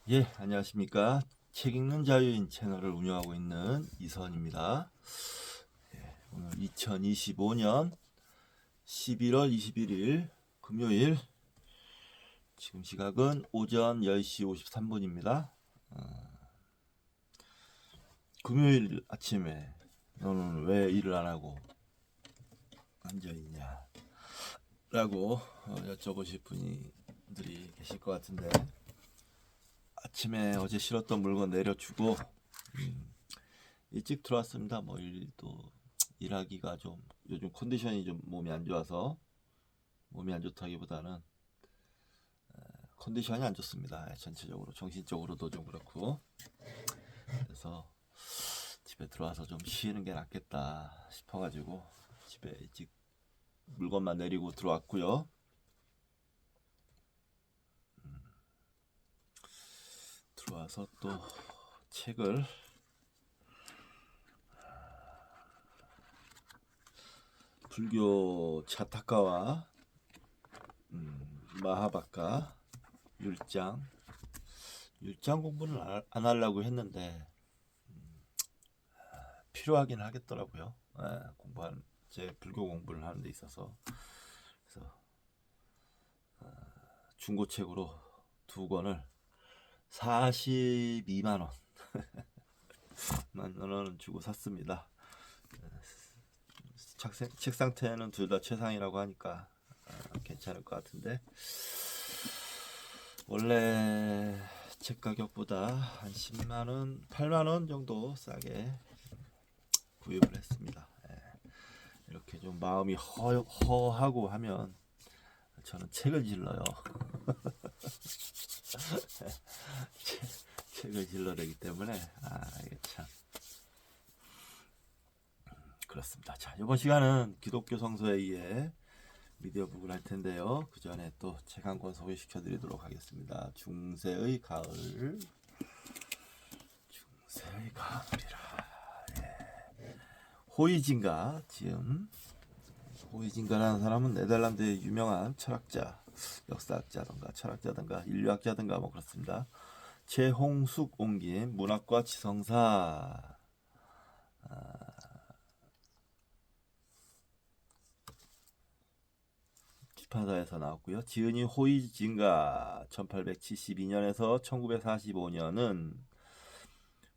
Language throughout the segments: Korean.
예, 안녕하십니까. 책 읽는 자유인 채널을 운영하고 있는 이선입니다. 오늘 2025년 11월 21일 금요일, 지금 시각은 오전 10시 53분입니다. 금요일 아침에 너는 왜 일을 안 하고 앉아있냐 라고 여쭤보실 분들이 계실 것 같은데, 아침에 어제 실었던 물건 내려주고 일찍 들어왔습니다. 뭐 일도 일하기가 좀 요즘 컨디션이 좀 몸이 안 좋아서, 몸이 안 좋다기보다는 컨디션이 안 좋습니다. 전체적으로 정신적으로도 좀 그렇고, 그래서 집에 들어와서 좀 쉬는 게 낫겠다 싶어가지고 집에 일찍 물건만 내리고 들어왔고요. 들어와서 또 책을 불교 차타카와 마하바카 율장 공부는 안 하려고 했는데 필요하긴 하겠더라고요. 공부하는, 제 불교 공부를 하는 데 있어서. 그래서 중고책으로 두 권을 42만 원 만 원 주고 샀습니다. 책 상태는 둘 다 최상이라고 하니까 괜찮을 것 같은데, 원래 책 가격보다 한 10만 원, 8만 원 정도 싸게 구입을 했습니다. 이렇게 좀 마음이 허하고 하면 저는 책을 질러요. 책을 질러내기 때문에 이게 참 그렇습니다. 자, 이번 시간은 기독교 성서에 의해 미디어북을 할 텐데요. 그 전에 또 책 한 권 소개시켜 드리도록 하겠습니다. 중세의 가을이라. 호이징가 지음. 호이징가라는 사람은 네덜란드의 유명한 철학자, 역사학자든가 철학자든가 인류학자든가 뭐 그렇습니다. 최홍숙 옮긴 문학과 지성사, 출판사에서 나왔고요. 지은이 호이징가 1872년에서 1945년은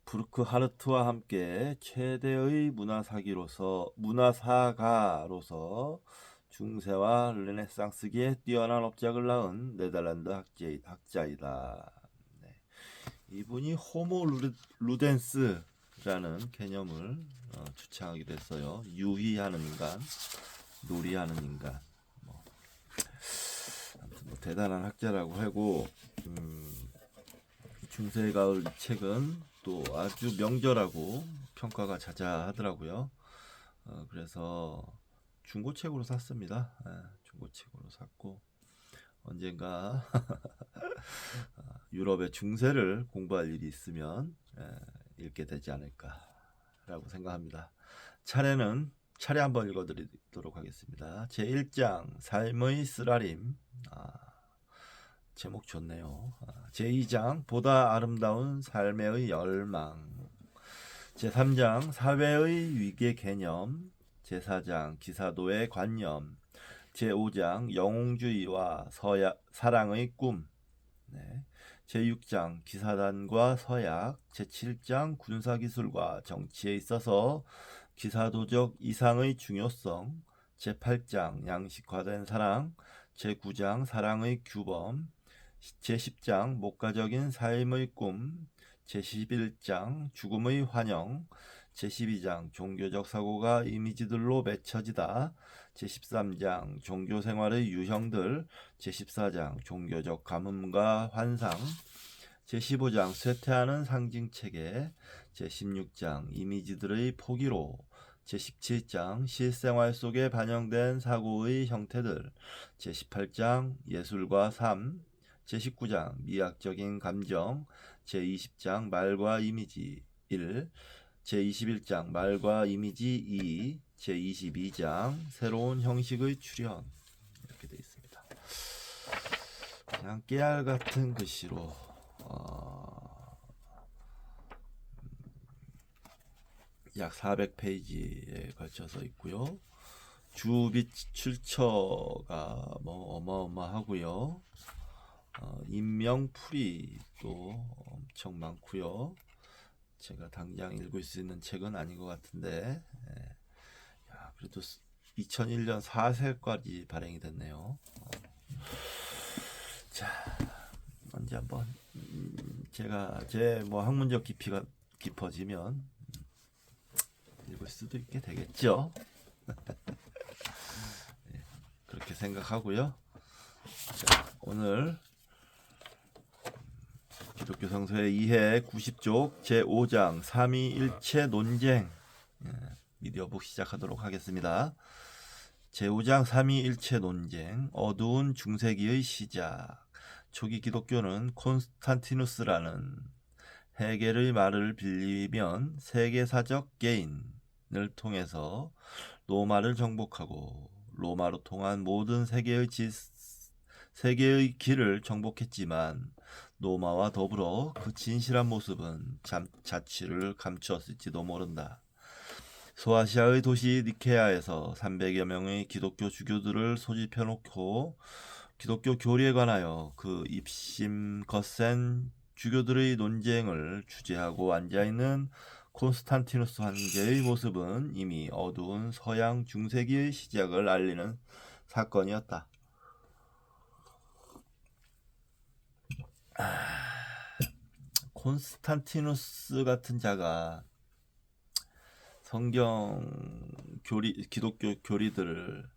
부르크 하르트와 함께 최대의 문화사가로서 중세와 르네상스기에 뛰어난 업적을 낳은 네덜란드 학자이다. 네. 이분이 호모 루덴스라는 개념을 주창하기도 했어요. 유희하는 인간, 놀이하는 인간. 아무튼 뭐 대단한 학자라고 하고, 중세의 가을 이 책은 또 아주 명저라고 평가가 자자하더라고요. 그래서 중고책으로 샀습니다. 중고책으로 샀고, 언젠가 유럽의 중세를 공부할 일이 있으면 읽게 되지 않을까라고 생각합니다. 차례 한번 읽어드리도록 하겠습니다. 제1장 삶의 쓰라림. 제목 좋네요. 제2장 보다 아름다운 삶의 열망. 제3장 사회의 위계 개념. 제4장 기사도의 관념. 제5장 영웅주의와 사랑의 꿈. 네. 제6장 기사단과 서약. 제7장 군사기술과 정치에 있어서 기사도적 이상의 중요성. 제8장 양식화된 사랑. 제9장 사랑의 규범. 제10장 목가적인 삶의 꿈. 제11장 죽음의 환영. 제12장 종교적 사고가 이미지들로 맺혀지다. 제13장 종교생활의 유형들. 제14장 종교적 가뭄과 환상. 제15장 쇠퇴하는 상징체계. 제16장 이미지들의 포기로. 제17장 실생활 속에 반영된 사고의 형태들. 제18장 예술과 삶. 제19장 미학적인 감정. 제20장 말과 이미지 1. 제21장 말과 이미지 2. 제22장 새로운 형식의 출현. 이렇게 되어 있습니다. 그냥 깨알 같은 글씨로 약 400페이지에 걸쳐서 있고요. 주빛 출처가 뭐 어마어마하고요. 인명풀이 또 엄청 많고요. 제가 당장 읽을 수 있는 책은 아닌 것 같은데, 야, 그래도 2001년 4세까지 발행이 됐네요. 자, 언제 한번 제가 제 뭐 학문적 깊이가 깊어지면 읽을 수도 있게 되겠죠. 네, 그렇게 생각하고요. 자, 오늘 기독교 성서의 이해 90쪽 제5장 삼위일체 논쟁 미디어북 시작하도록 하겠습니다. 제5장 삼위일체 논쟁 어두운 중세기의 시작. 초기 기독교는 콘스탄티누스라는 헤겔의 말을 빌리면 세계사적 개인을 통해서 로마를 정복하고 로마로 통한 모든 세계의 길을 정복했지만 로마와 더불어 그 진실한 모습은 자취를 감추었을지도 모른다. 소아시아의 도시 니케아에서 300여 명의 기독교 주교들을 소집해놓고 기독교 교리에 관하여 그 입심 거센 주교들의 논쟁을 주재하고 앉아있는 콘스탄티누스 황제의 모습은 이미 어두운 서양 중세기의 시작을 알리는 사건이었다. 콘스탄티누스 같은 자가 성경 기독교 교리들을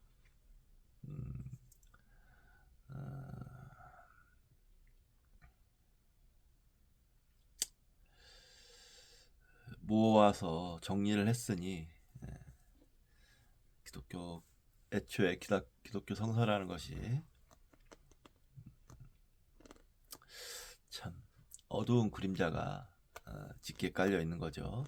모아서 정리를 했으니 애초에 기독교 성서라는 것이 참 어두운 그림자가 짙게 깔려 있는 거죠.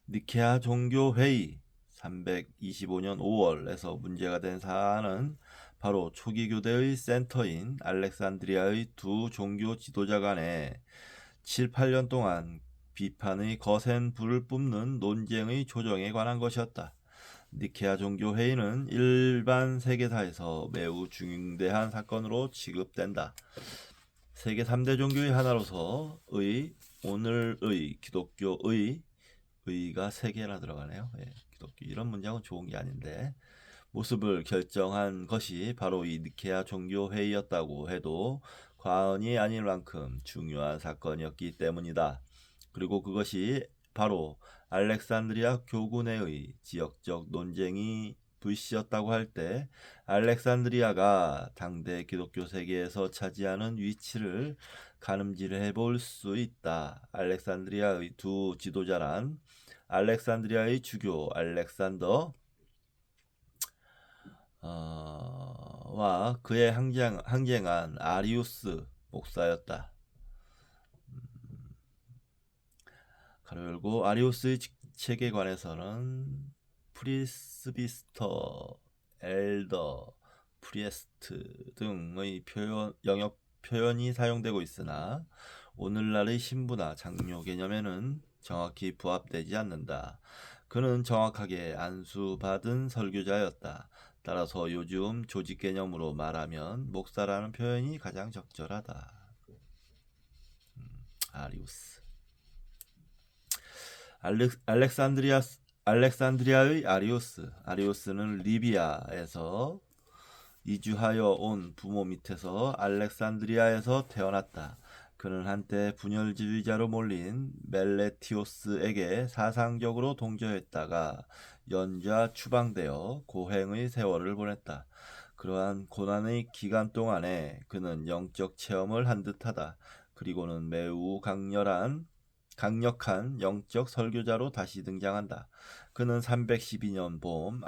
니케아 종교회의 325년 5월에서 문제가 된 사안은 바로 초기 교대의 센터인 알렉산드리아의 두 종교 지도자 간에 7, 8년 동안 비판의 거센 불을 뿜는 논쟁의 조정에 관한 것이었다. 니케아 종교회의는 일반 세계사에서 매우 중대한 사건으로 취급된다. 세계 3대 종교의 하나로서 오늘의 기독교의 의가 3개나 들어가네요. 기독교 이런 문장은 좋은 게 아닌데 모습을 결정한 것이 바로 이 니케아 종교회의였다고 해도 과언이 아닐 만큼 중요한 사건이었기 때문이다. 그리고 그것이 바로 알렉산드리아 교구 내의 지역적 논쟁이 불씨였다고 할 때 알렉산드리아가 당대 기독교 세계에서 차지하는 위치를 가늠질해 볼 수 있다. 알렉산드리아의 두 지도자란 알렉산드리아의 주교 알렉산더 와 그의 항쟁한 아리우스 목사였다. 가로 열고 아리우스의 책에 관해서는 프리스비스터, 엘더, 프리에스트 등의 영역 표현이 사용되고 있으나 오늘날의 신부나 장로 개념에는 정확히 부합되지 않는다. 그는 정확하게 안수받은 설교자였다. 따라서 요즘 조직 개념으로 말하면 목사라는 표현이 가장 적절하다. 아리우스 알렉산드리아의 아리우스는 리비아에서 이주하여 온 부모 밑에서 알렉산드리아에서 태어났다. 그는 한때 분열주의자로 몰린 멜레티오스에게 사상적으로 동조했다가 연좌 추방되어 고행의 세월을 보냈다. 그러한 고난의 기간 동안에 그는 영적 체험을 한 듯하다. 그리고는 매우 강력한 영적 설교자로 다시 등장한다. 그는 312년 봄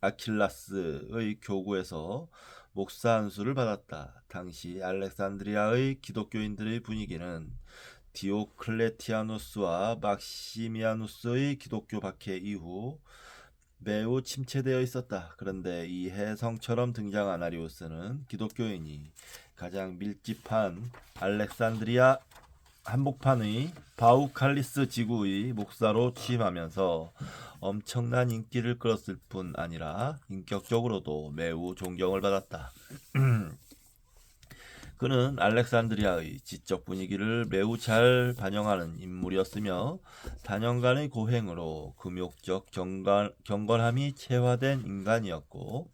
아킬라스의 교구에서 목사 안수를 받았다. 당시 알렉산드리아의 기독교인들의 분위기는 디오클레티아누스와 막시미아누스의 기독교 박해 이후 매우 침체되어 있었다. 그런데 이 혜성처럼 등장한 아리우스는 기독교인이 가장 밀집한 알렉산드리아 한복판의 바우칼리스 지구의 목사로 취임하면서 엄청난 인기를 끌었을 뿐 아니라 인격적으로도 매우 존경을 받았다. 그는 알렉산드리아의 지적 분위기를 매우 잘 반영하는 인물이었으며 단연간의 고행으로 금욕적 경건함이 체화된 인간이었고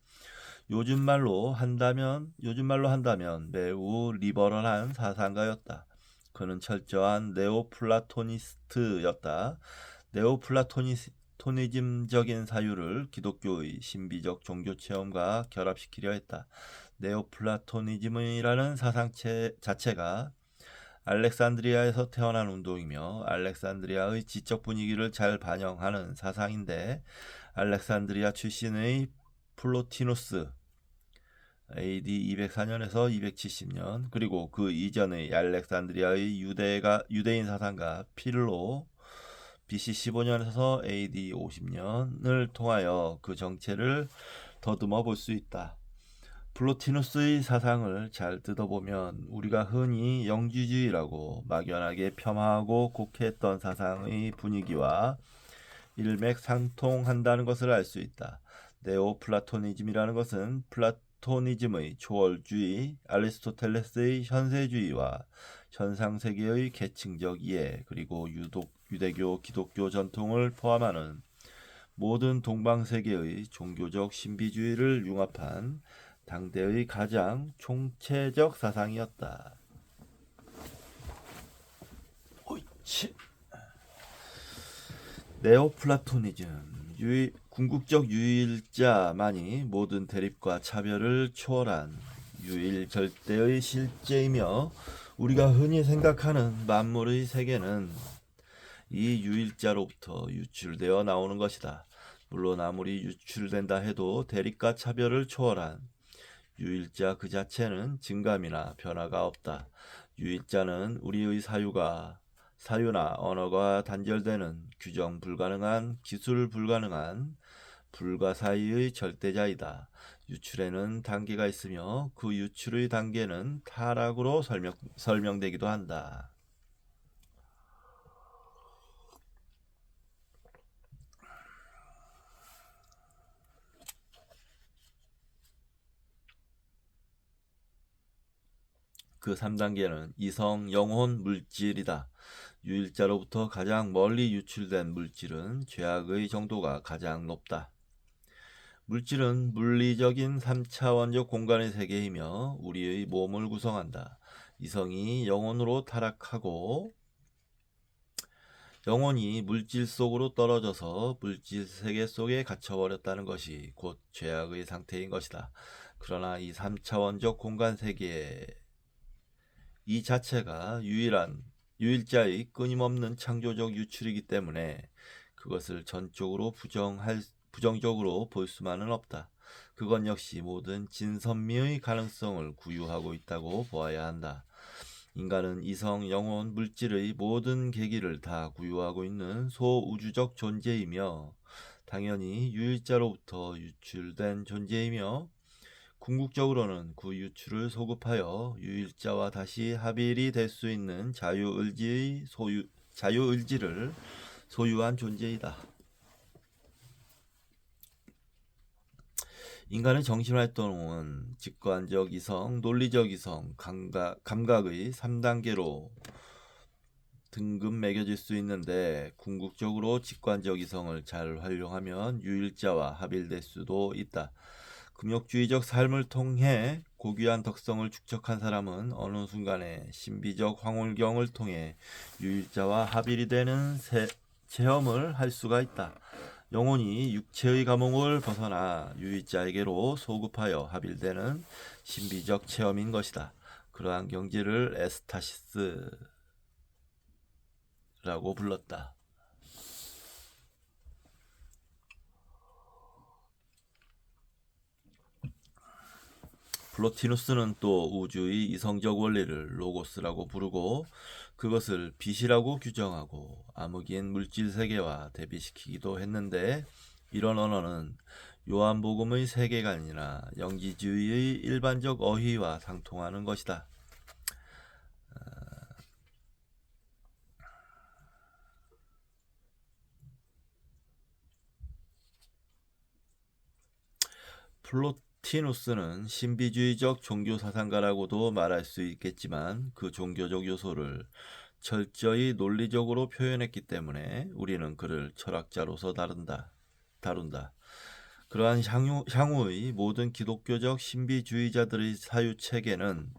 요즘 말로 한다면 매우 리버럴한 사상가였다. 그는 철저한 네오플라토니스트였다. 네오플라토니즘적인 사유를 기독교의 신비적 종교 체험과 결합시키려 했다. 네오플라토니즘이라는 사상 자체가 알렉산드리아에서 태어난 운동이며 알렉산드리아의 지적 분위기를 잘 반영하는 사상인데 알렉산드리아 출신의 플로티누스 AD 204년에서 270년 그리고 그 이전의 알렉산드리아의 유대인 사상가 필로 BC 15년에서 AD 50년을 통하여 그 정체를 더듬어 볼 수 있다. 플로티누스의 사상을 잘 뜯어보면 우리가 흔히 영지주의라고 막연하게 폄하하고 곡해했던 사상의 분위기와 일맥상통한다는 것을 알 수 있다. 네오플라토니즘이라는 것은 플라토니즘의 초월주의, 아리스토텔레스의 현세주의와 현상세계의 계층적 이해, 그리고 유대교, 기독교 전통을 포함하는 모든 동방세계의 종교적 신비주의를 융합한 당대의 가장 총체적 사상이었다. 오이치. 네오플라토니즘 궁극적 유일자만이 모든 대립과 차별을 초월한 유일 절대의 실제이며 우리가 흔히 생각하는 만물의 세계는 이 유일자로부터 유출되어 나오는 것이다. 물론 아무리 유출된다 해도 대립과 차별을 초월한 유일자 그 자체는 증감이나 변화가 없다. 유일자는 우리의 사유나 언어가 단절되는 규정 불가능한, 기술 불가능한 불가사의의 절대자이다. 유출에는 단계가 있으며 그 유출의 단계는 타락으로 설명되기도 한다. 그 3단계는 이성, 영혼, 물질이다. 유일자로부터 가장 멀리 유출된 물질은 죄악의 정도가 가장 높다. 물질은 물리적인 3차원적 공간의 세계이며 우리의 몸을 구성한다. 이성이 영혼으로 타락하고 영혼이 물질 속으로 떨어져서 물질 세계 속에 갇혀버렸다는 것이 곧 죄악의 상태인 것이다. 그러나 이 3차원적 공간 세계 이 자체가 유일자의 끊임없는 창조적 유출이기 때문에 그것을 전적으로 부정적으로 볼 수만은 없다. 그건 역시 모든 진선미의 가능성을 구유하고 있다고 보아야 한다. 인간은 이성, 영혼, 물질의 모든 계기를 다 구유하고 있는 소우주적 존재이며 당연히 유일자로부터 유출된 존재이며 궁극적으로는 그 유출을 소급하여 유일자와 다시 합일이 될 수 있는 자유의지를 소유한 존재이다. 인간의 정신활동은 직관적 이성, 논리적 이성, 감각의 3단계로 등급 매겨질 수 있는데 궁극적으로 직관적 이성을 잘 활용하면 유일자와 합일될 수도 있다. 금욕주의적 삶을 통해 고귀한 덕성을 축적한 사람은 어느 순간에 신비적 황홀경을 통해 유일자와 합일이 되는 체험을 할 수가 있다. 영혼이 육체의 감옥을 벗어나 유일자에게로 소급하여 합일되는 신비적 체험인 것이다. 그러한 경지를 에스타시스라고 불렀다. 플로티누스는 또 우주의 이성적 원리를 로고스라고 부르고 그것을 빛이라고 규정하고 암흑인 물질 세계와 대비시키기도 했는데 이런 언어는 요한복음의 세계관이나 영지주의의 일반적 어휘와 상통하는 것이다. 플로티누스는 신비주의적 종교 사상가라고도 말할 수 있겠지만 그 종교적 요소를 철저히 논리적으로 표현했기 때문에 우리는 그를 철학자로서 다룬다. 그러한 향후의 모든 기독교적 신비주의자들의 사유 체계는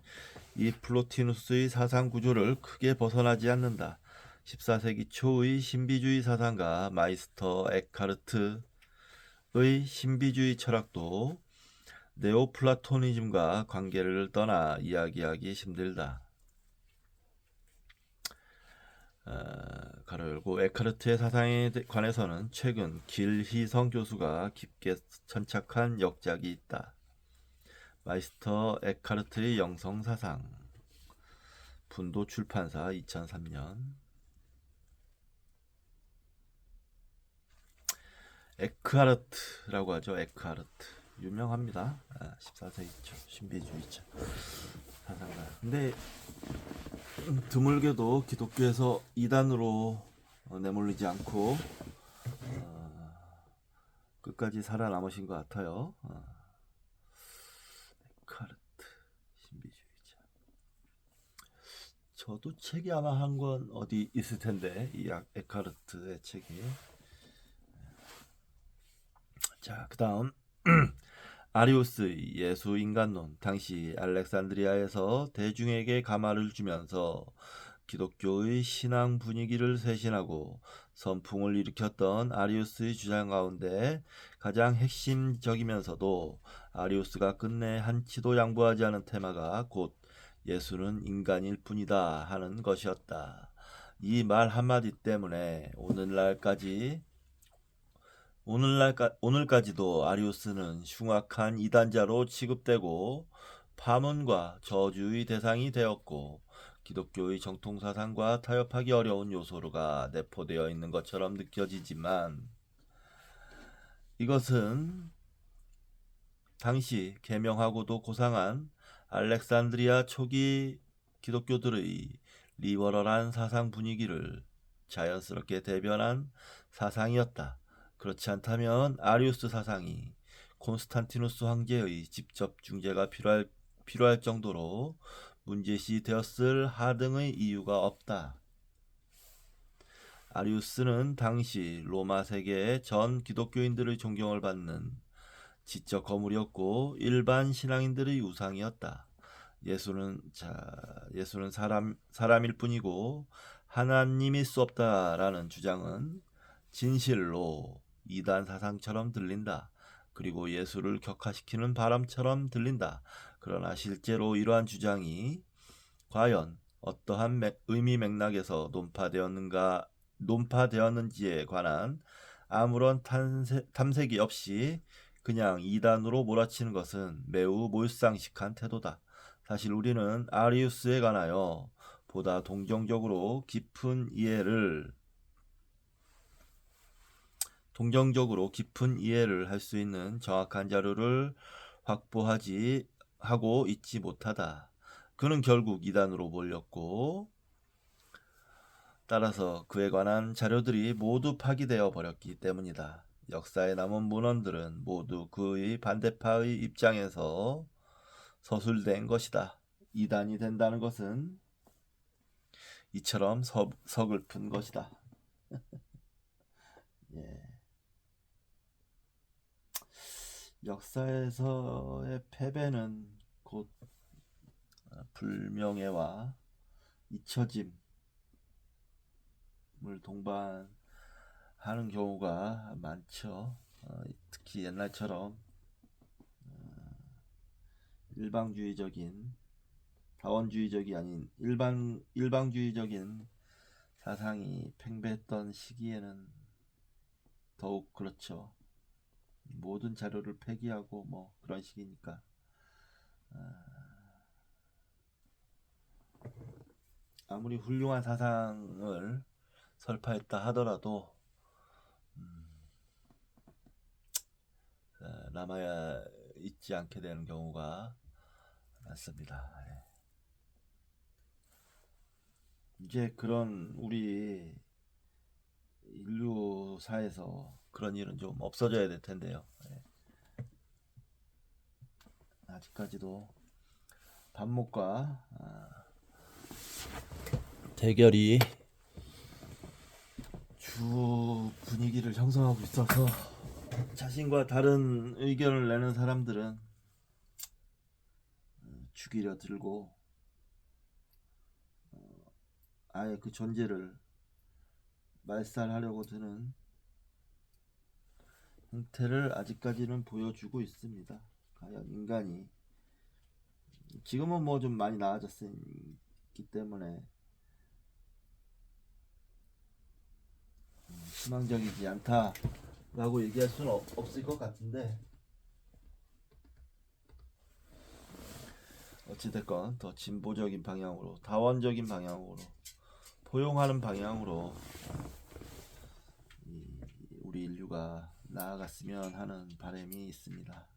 이 플로티누스의 사상 구조를 크게 벗어나지 않는다. 14세기 초의 신비주의 사상가 마이스터 에카르트의 신비주의 철학도 네오플라토니즘과 관계를 떠나 이야기하기 힘들다. 가로 열고 에카르트의 사상에 관해서는 최근 길희성 교수가 깊게 천착한 역작이 있다. 마이스터 에카르트의 영성사상, 분도 출판사 2003년. 에크하르트라고 하죠. 에크하르트 유명합니다. 14세기 초 신비주의자 사상가. 근데 드물게도 기독교에서 이단으로 내몰리지 않고 끝까지 살아남으신 것 같아요. 에크하르트 신비주의자. 저도 책이 아마 한 권 어디 있을 텐데 이 에크하르트의 책이. 자, 그 다음 아리우스의 예수인간론. 당시 알렉산드리아에서 대중에게 감화를 주면서 기독교의 신앙 분위기를 쇄신하고 선풍을 일으켰던 아리우스의 주장 가운데 가장 핵심적이면서도 아리우스가 끝내 한치도 양보하지 않은 테마가 곧 예수는 인간일 뿐이다 하는 것이었다. 이 말 한마디 때문에 오늘까지도 아리우스는 흉악한 이단자로 취급되고 파문과 저주의 대상이 되었고 기독교의 정통사상과 타협하기 어려운 요소가 내포되어 있는 것처럼 느껴지지만 이것은 당시 개명하고도 고상한 알렉산드리아 초기 기독교들의 리버럴한 사상 분위기를 자연스럽게 대변한 사상이었다. 그렇지 않다면 아리우스 사상이 콘스탄티누스 황제의 직접 중재가 필요할 정도로 문제시 되었을 하등의 이유가 없다. 아리우스는 당시 로마 세계의 전 기독교인들의 존경을 받는 지적 거물이었고 일반 신앙인들의 우상이었다. 예수는 사람일 뿐이고 하나님일 수 없다라는 주장은 진실로 이단 사상처럼 들린다. 그리고 예수를 격화시키는 바람처럼 들린다. 그러나 실제로 이러한 주장이 과연 어떠한 의미 맥락에서 논파되었는지에 관한 아무런 탐색이 없이 그냥 이단으로 몰아치는 것은 매우 몰상식한 태도다. 사실 우리는 아리우스에 관하여 보다 동정적으로 깊은 이해를 할 수 있는 정확한 자료를 하고 있지 못하다. 그는 결국 이단으로 몰렸고 따라서 그에 관한 자료들이 모두 파기되어 버렸기 때문이다. 역사에 남은 문헌들은 모두 그의 반대파의 입장에서 서술된 것이다. 이단이 된다는 것은 이처럼 서글픈 것이다. 예. 역사에서의 패배는 곧 불명예와 잊혀짐을 동반하는 경우가 많죠. 특히 옛날처럼 다원주의적이 아닌 일방주의적인 사상이 팽배했던 시기에는 더욱 그렇죠. 모든 자료를 폐기하고 뭐 그런 시기니까. 아무리 훌륭한 사상을 설파했다 하더라도 남아야 있지 않게 되는 경우가 많습니다. 이제 그런 우리 인류사에서 그런 일은 좀 없어져야 될 텐데요. 아직까지도 반목과 대결이 주 분위기를 형성하고 있어서 자신과 다른 의견을 내는 사람들은 죽이려 들고 아예 그 존재를 말살하려고 드는 형태를 아직까지는 보여주고 있습니다. 과연 인간이 지금은 뭐 좀 많이 나아졌기 때문에 희망적이지 않다라고 얘기할 수는 없을 것 같은데, 어찌됐건 더 진보적인 방향으로, 다원적인 방향으로, 포용하는 방향으로 우리 인류가 나아갔으면 하는 바람이 있습니다.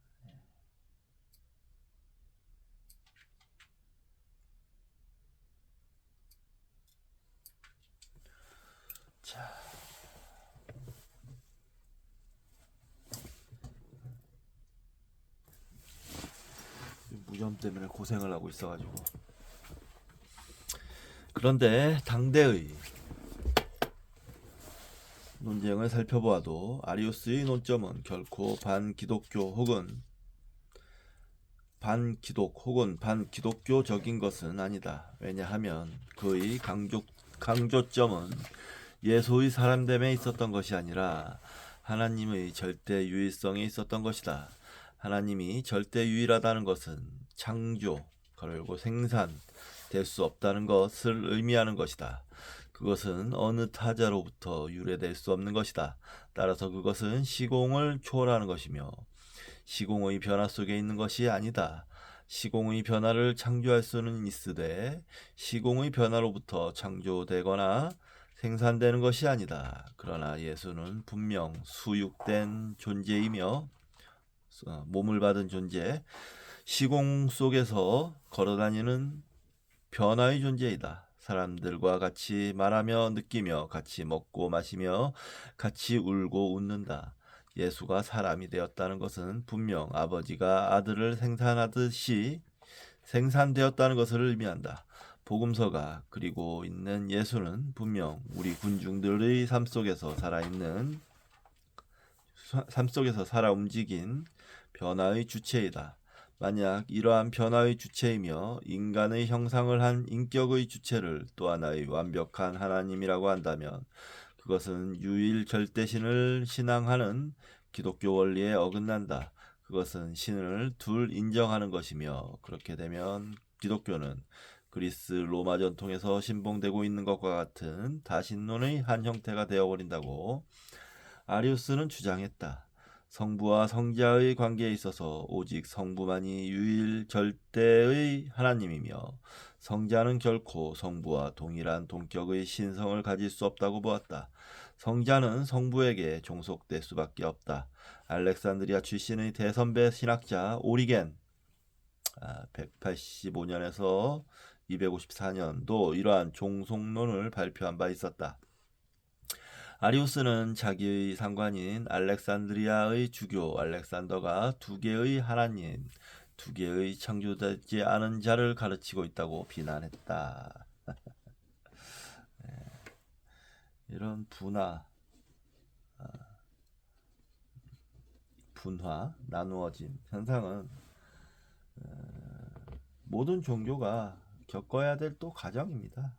자, 무좀 때문에 고생을 하고 있어가지고. 그런데 당대의 논쟁을 살펴보아도 아리우스의 논점은 결코 반기독교 혹은 반기독교적인 것은 아니다. 왜냐하면 그의 강조점은 예수의 사람됨에 있었던 것이 아니라 하나님의 절대 유일성에 있었던 것이다. 하나님이 절대 유일하다는 것은 창조, 그리고 생산될 수 없다는 것을 의미하는 것이다. 그것은 어느 타자로부터 유래될 수 없는 것이다. 따라서 그것은 시공을 초월하는 것이며 시공의 변화 속에 있는 것이 아니다. 시공의 변화를 창조할 수는 있으되 시공의 변화로부터 창조되거나 생산되는 것이 아니다. 그러나 예수는 분명 수육된 존재이며 몸을 받은 존재, 시공 속에서 걸어다니는 변화의 존재이다. 사람들과 같이 말하며 느끼며 같이 먹고 마시며 같이 울고 웃는다. 예수가 사람이 되었다는 것은 분명 아버지가 아들을 생산하듯이 생산되었다는 것을 의미한다. 복음서가 그리고 있는 예수는 분명 우리 군중들의 삶 속에서 살아 움직인 변화의 주체이다. 만약 이러한 변화의 주체이며 인간의 형상을 한 인격의 주체를 또 하나의 완벽한 하나님이라고 한다면 그것은 유일 절대신을 신앙하는 기독교 원리에 어긋난다. 그것은 신을 둘 인정하는 것이며 그렇게 되면 기독교는 그리스 로마 전통에서 신봉되고 있는 것과 같은 다신론의 한 형태가 되어버린다고 아리우스는 주장했다. 성부와 성자의 관계에 있어서 오직 성부만이 유일 절대의 하나님이며 성자는 결코 성부와 동일한 동격의 신성을 가질 수 없다고 보았다. 성자는 성부에게 종속될 수밖에 없다. 알렉산드리아 출신의 대선배 신학자 오리겐 185년에서 254년도 이러한 종속론을 발표한 바 있었다. 아리우스는 자기의 상관인 알렉산드리아의 주교 알렉산더가 두 개의 하나님, 두 개의 창조되지 않은 자를 가르치고 있다고 비난했다. 이런 분화, 나누어짐 현상은 모든 종교가 겪어야 될 또 과정입니다.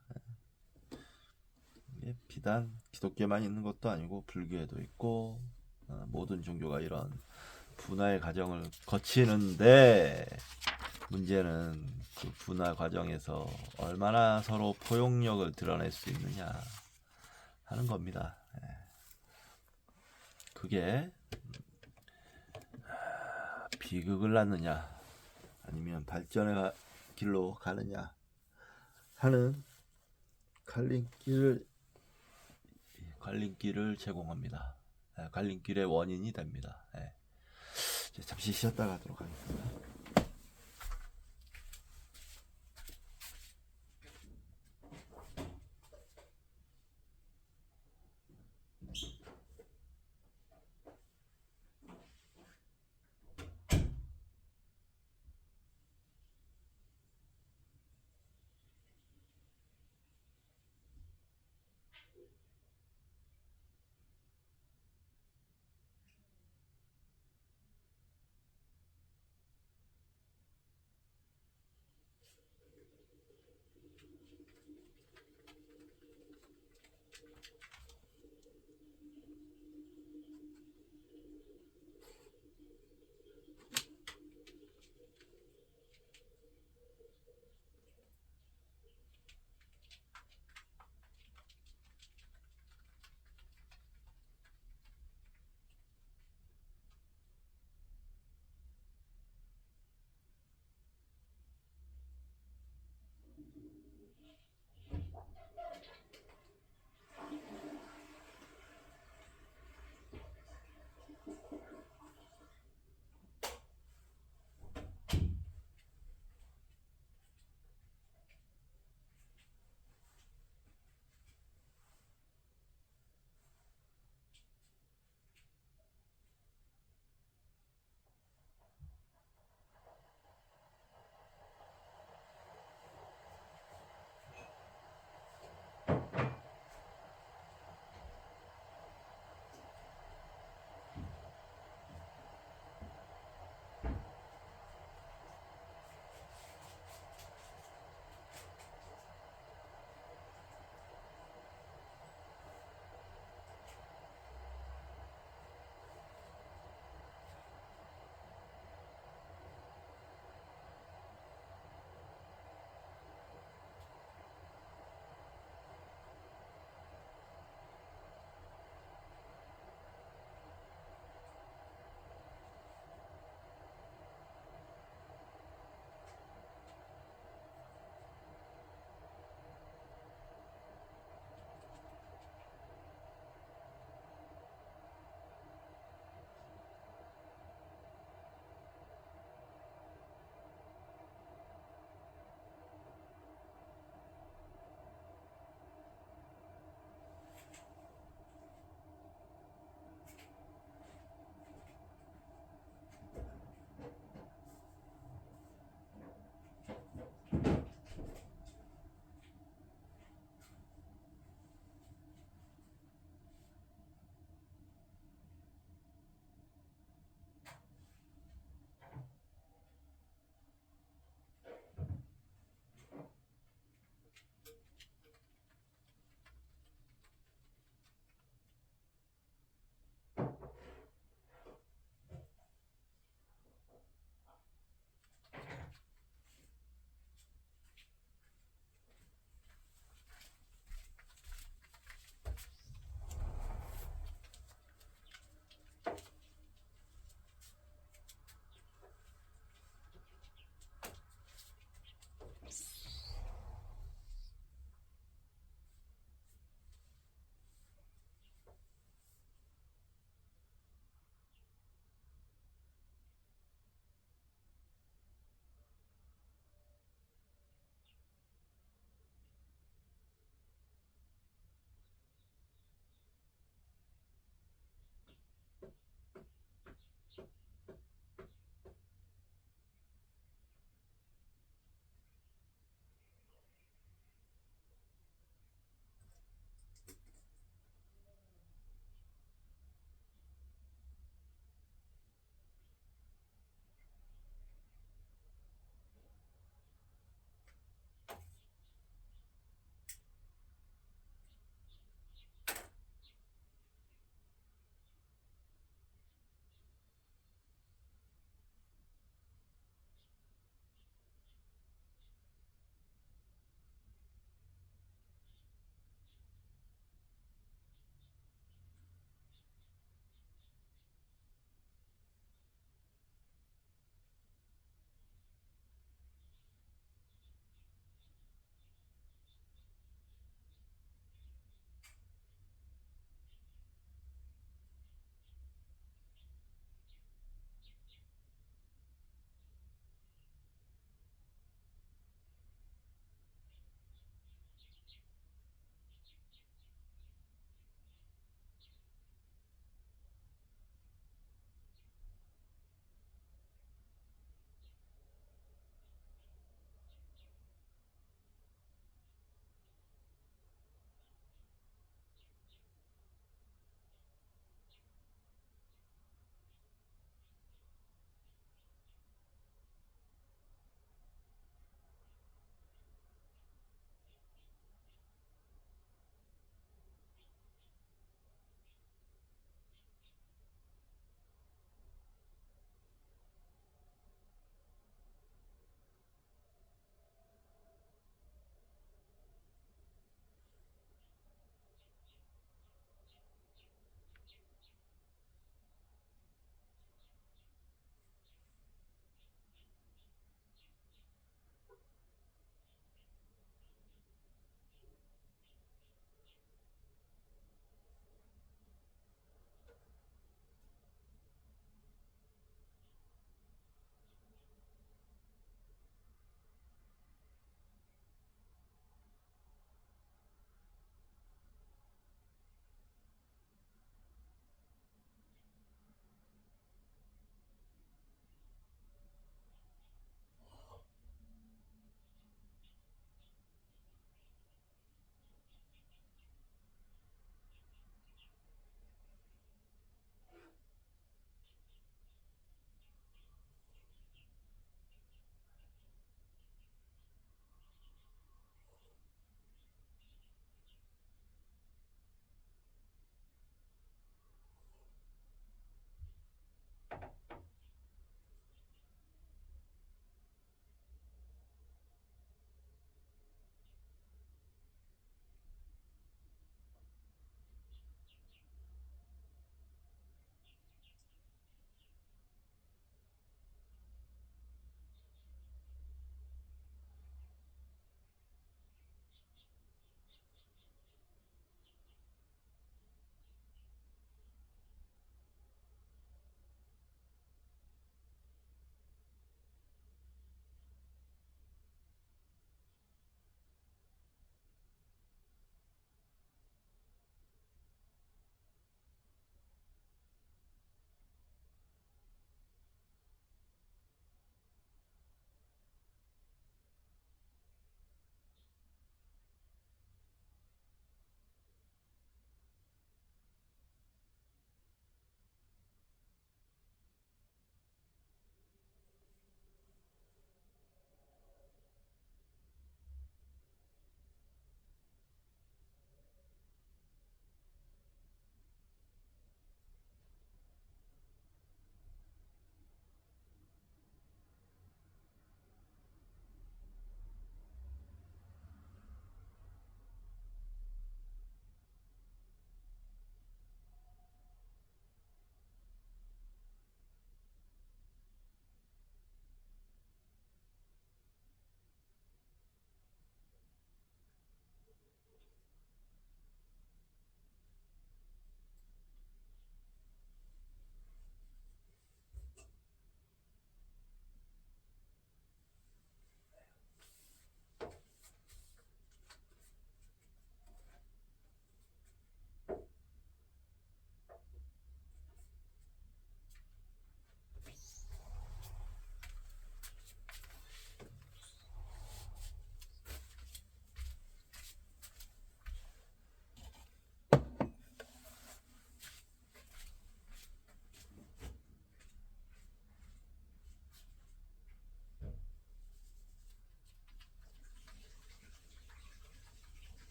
이게 비단 기독교만 있는 것도 아니고 불교에도 있고 모든 종교가 이런 분화의 과정을 거치는데 문제는 그 분화 과정에서 얼마나 서로 포용력을 드러낼 수 있느냐 하는 겁니다. 그게 비극을 낳느냐 아니면 발전의 길로 가느냐 하는 갈림길을 제공합니다. 갈림길의 원인이 됩니다. 잠시 쉬었다 가도록 하겠습니다.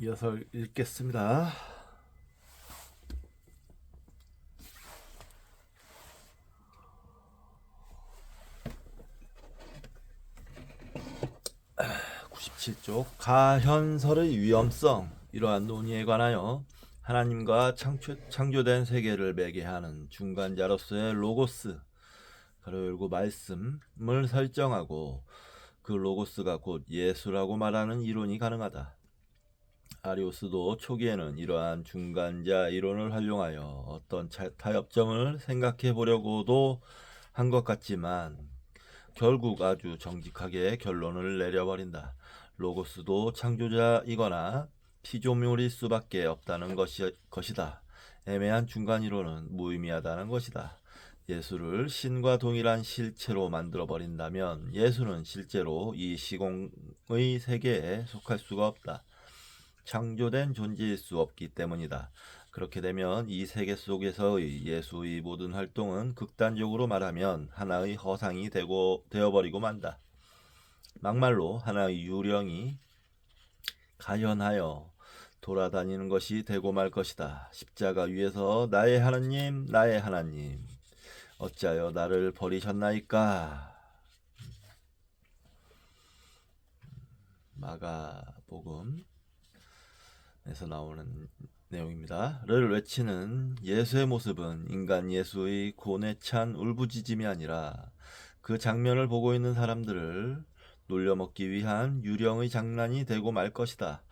이어서 읽겠습니다. (97쪽) 가현설의 위험성. 이러한 논의에 관하여 하나님과 창조된 세계를 매개하는 중간자로서의 로고스 가로 열고 말씀을 설정하고 그 로고스가 곧 예수라고 말하는 이론이 가능하다. 아리우스도 초기에는 이러한 중간자 이론을 활용하여 어떤 타협점을 생각해 보려고도 한 것 같지만 결국 아주 정직하게 결론을 내려버린다. 로고스도 창조자이거나 피조물일 수밖에 없다는 것이다. 애매한 중간 이론은 무의미하다는 것이다. 예수를 신과 동일한 실체로 만들어버린다면 예수는 실제로 이 시공의 세계에 속할 수가 없다. 창조된 존재일 수 없기 때문이다. 그렇게 되면 이 세계 속에서의 예수의 모든 활동은 극단적으로 말하면 하나의 허상이 되어버리고 만다. 막말로 하나의 유령이 가현하여 돌아다니는 것이 되고 말 것이다. 십자가 위에서 나의 하나님, 나의 하나님, 어찌하여 나를 버리셨나이까? 마가복음에서 나오는 내용입니다. 를 외치는 예수의 모습은 인간 예수의 고뇌 찬 울부짖음이 아니라 그 장면을 보고 있는 사람들을 놀려먹기 위한 유령의 장난이 되고 말 것이다.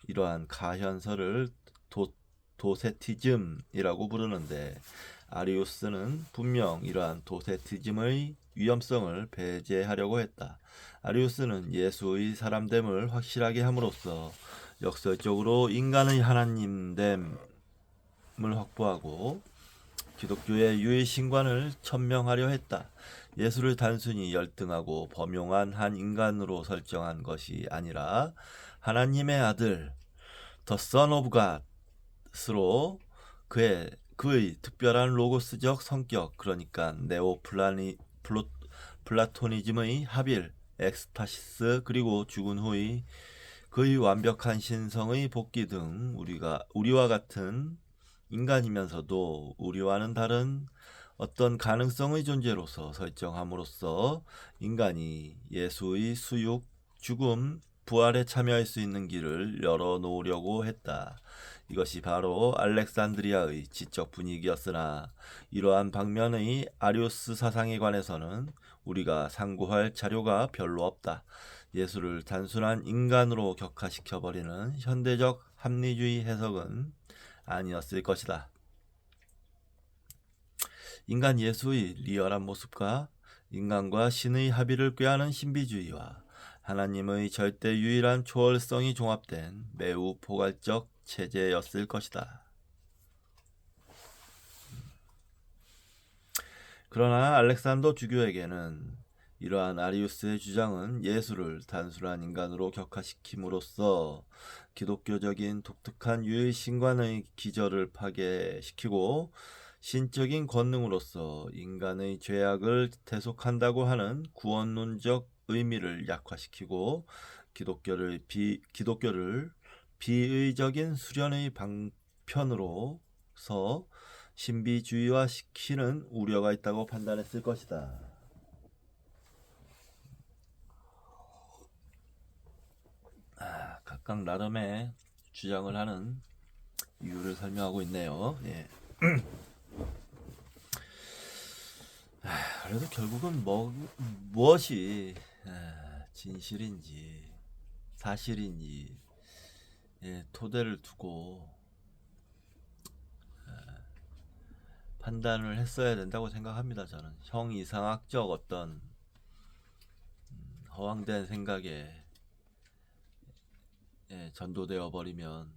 이러한 가현설을 도세티즘이라고 부르는데 아리우스는 분명 이러한 도세티즘의 위험성을 배제하려고 했다. 아리우스는 예수의 사람됨을 확실하게 함으로써 역설적으로 인간의 하나님됨을 확보하고 기독교의 유일신관을 천명하려 했다. 예수를 단순히 열등하고 범용한 한 인간으로 설정한 것이 아니라 하나님의 아들, The Son of God으로 그의 특별한 로고스적 성격, 그러니까 플라토니즘의 하빌, 엑스타시스, 그리고 죽은 후의 그의 완벽한 신성의 복귀 등 우리와 같은 인간이면서도 우리와는 다른 어떤 가능성의 존재로서 설정함으로써 인간이 예수의 수육, 죽음, 부활에 참여할 수 있는 길을 열어놓으려고 했다. 이것이 바로 알렉산드리아의 지적 분위기였으나 이러한 방면의 아리우스 사상에 관해서는 우리가 상고할 자료가 별로 없다. 예수를 단순한 인간으로 격화시켜버리는 현대적 합리주의 해석은 아니었을 것이다. 인간 예수의 리얼한 모습과 인간과 신의 합의를 꾀하는 신비주의와 하나님의 절대 유일한 초월성이 종합된 매우 포괄적 체제였을 것이다. 그러나 알렉산더 주교에게는 이러한 아리우스의 주장은 예수를 단순한 인간으로 격화시킴으로써 기독교적인 독특한 유일신관의 기저를 파괴시키고 신적인 권능으로서 인간의 죄악을 대속한다고 하는 구원론적 의미를 약화시키고 기독교를 비의적인 수련의 방편으로서 신비주의화 시키는 우려가 있다고 판단했을 것이다. 각각 나름의 주장을 하는 이유를 설명하고 있네요. 예. 그래도 결국은 무엇이 진실인지 사실인지 토대를 두고 판단을 했어야 된다고 생각합니다. 저는 형이상학적 어떤 허황된 생각에 전도되어 버리면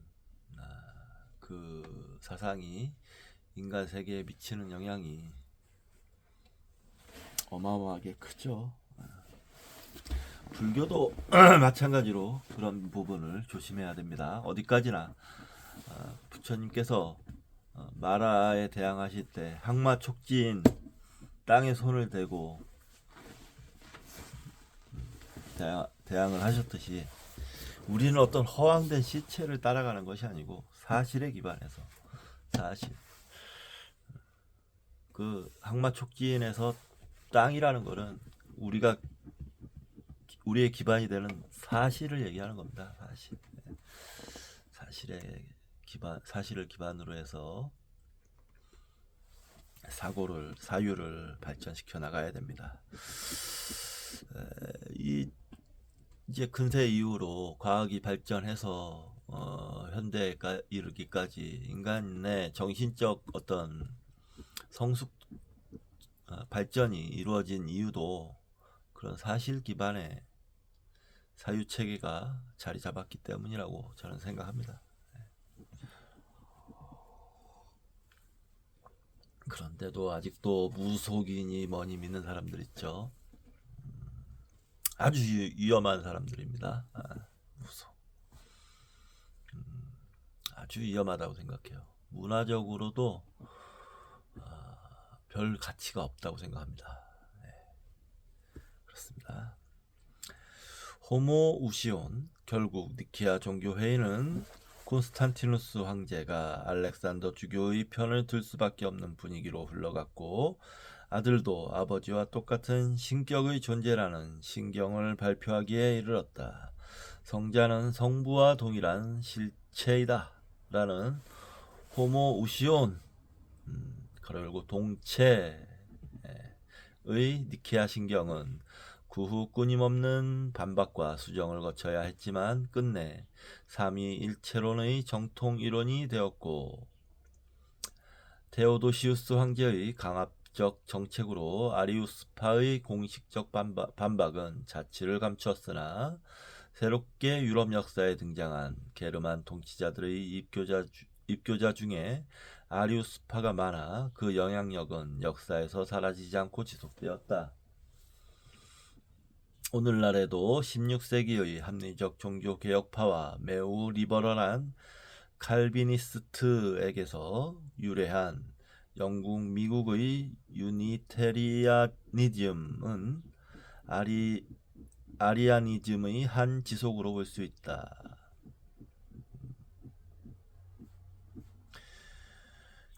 그 사상이 인간 세계에 미치는 영향이 어마어마하게 크죠. 불교도 마찬가지로 그런 부분을 조심해야 됩니다. 어디까지나 부처님께서 마라에 대항하실 때 항마 촉진 땅에 손을 대고 대항을 하셨듯이 우리는 어떤 허황된 시체를 따라가는 것이 아니고 사실에 기반해서 사실. 그 항마 촉진에서 땅이라는 거는 우리가 우리의 기반이 되는 사실을 얘기하는 겁니다. 사실. 사실을 기반으로 해서 사유를 발전시켜 나가야 됩니다. 이제 근세 이후로 과학이 발전해서 현대에 이르기까지 인간의 정신적 어떤 성숙 발전이 이루어진 이유도 그런 사실 기반의 사유 체계가 자리 잡았기 때문이라고 저는 생각합니다. 그런데도 아직도 무속이니 뭐니 믿는 사람들 있죠. 아주 위험한 사람들입니다. 무속. 아주 위험하다고 생각해요. 문화적으로도 별 가치가 없다고 생각합니다. 네, 그렇습니다. 호모우시온. 결국 니케아 종교회의는 콘스탄티누스 황제가 알렉산더 주교의 편을 들 수밖에 없는 분위기로 흘러갔고, 아들도 아버지와 똑같은 신격의 존재라는 신경을 발표하기에 이르렀다. 성자는 성부와 동일한 실체이다 라는 호모우시온 가로 열고 동체의 니케아 신경은 그 후 끊임없는 반박과 수정을 거쳐야 했지만 끝내 삼위일체론의 정통 이론이 되었고, 테오도시우스 황제의 강압적 정책으로 아리우스파의 공식적 반박은 자취를 감추었으나 새롭게 유럽 역사에 등장한 게르만 통치자들의 입교자 중에 아리우스파가 많아 그 영향력은 역사에서 사라지지 않고 지속되었다. 오늘날에도 16세기의 합리적 종교개혁파와 매우 리버럴한 칼비니스트에게서 유래한 영국, 미국의 유니테리아니즘은 아리아니즘의 한 지속으로 볼 수 있다.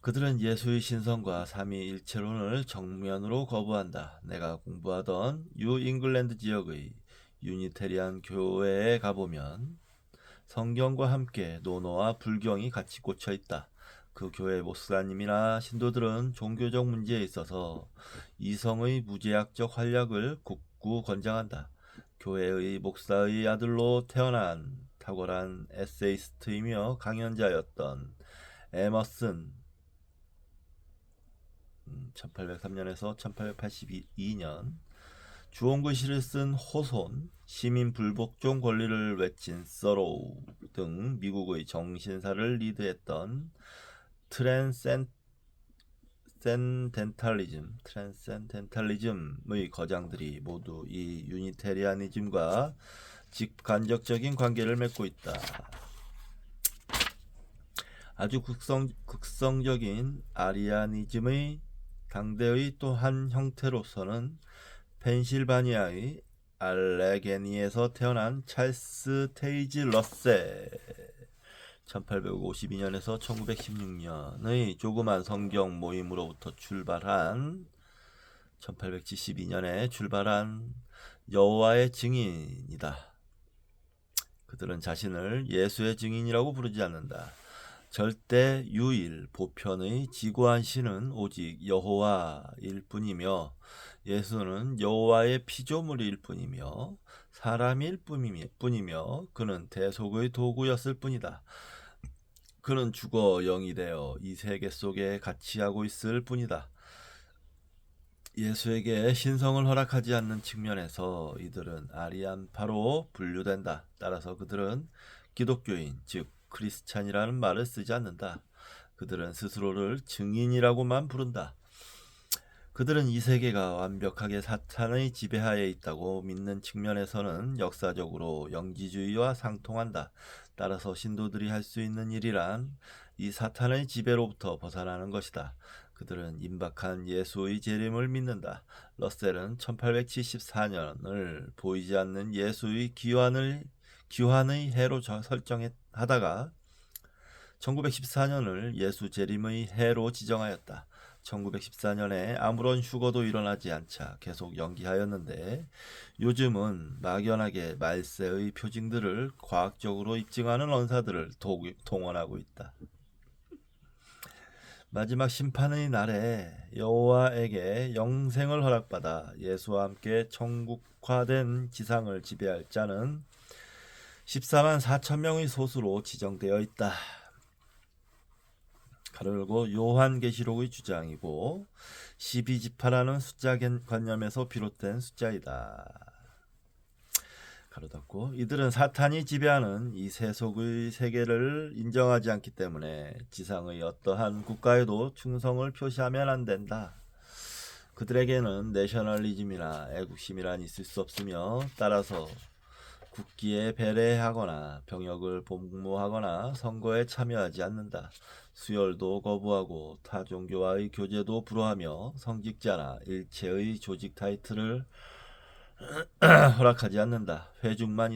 그들은 예수의 신성과 삼위일체론을 정면으로 거부한다. 내가 공부하던 뉴잉글랜드 지역의 유니테리안 교회에 가보면 성경과 함께 논어와 불경이 같이 꽂혀 있다. 그 교회 목사님이나 신도들은 종교적 문제에 있어서 이성의 무제약적 활약을 굳고 권장한다. 교회의 목사의 아들로 태어난 탁월한 에세이스트이며 강연자였던 에머슨 1803년에서 1882년 주홍글씨를 쓴 호손, 시민 불복종 권리를 외친 서로우 등 미국의 정신사를 리드했던 트랜센덴탈리즘의 거장들이 모두 이 유니테리아니즘과 직간접적인 관계를 맺고 있다. 아주 극성적인 아리아니즘의 당대의 또 한 형태로서는 펜실바니아의 알레게니에서 태어난 찰스 테이지 러셀 1852년에서 1916년의 조그만 성경 모임으로부터 출발한 1872년에 출발한 여호와의 증인이다. 그들은 자신을 예수의 증인이라고 부르지 않는다. 절대 유일 보편의 지고한 신은 오직 여호와일 뿐이며 예수는 여호와의 피조물일 뿐이며 사람일 뿐이며 그는 대속의 도구였을 뿐이다. 그는 죽어 영이 되어 이 세계 속에 같이하고 있을 뿐이다. 예수에게 신성을 허락하지 않는 측면에서 이들은 아리안파로 분류된다. 따라서 그들은 기독교인, 즉 크리스찬이라는 말을 쓰지 않는다. 그들은 스스로를 증인이라고만 부른다. 그들은 이 세계가 완벽하게 사탄의 지배하에 있다고 믿는 측면에서는 역사적으로 영지주의와 상통한다. 따라서 신도들이 할 수 있는 일이란 이 사탄의 지배로부터 벗어나는 것이다. 그들은 임박한 예수의 재림을 믿는다. 러셀은 1874년을 보이지 않는 예수의 규환의 해로 설정하다가 1914년을 예수 재림의 해로 지정하였다. 1914년에 아무런 휴거도 일어나지 않자 계속 연기하였는데 요즘은 막연하게 말세의 표징들을 과학적으로 입증하는 언사들을 동원하고 있다. 마지막 심판의 날에 여호와에게 영생을 허락받아 예수와 함께 천국화된 지상을 지배할 자는 14만 4천 명의 소수로 지정되어 있다. 가로 열고 요한계시록의 주장이고 12지파라는 숫자 관념에서 비롯된 숫자이다. 가로 닫고 이들은 사탄이 지배하는 이 세속의 세계를 인정하지 않기 때문에 지상의 어떠한 국가에도 충성을 표시하면 안 된다. 그들에게는 내셔널리즘이나 애국심이란 있을 수 없으며 따라서 국기에 배례하거나 병역을 복무하거나 선거에 참여하지 않는다. 수혈도 거부하고 타 종교와의 교제도 불허하며 성직자나 일체의 조직 타이틀을 허락하지 않는다. 회중만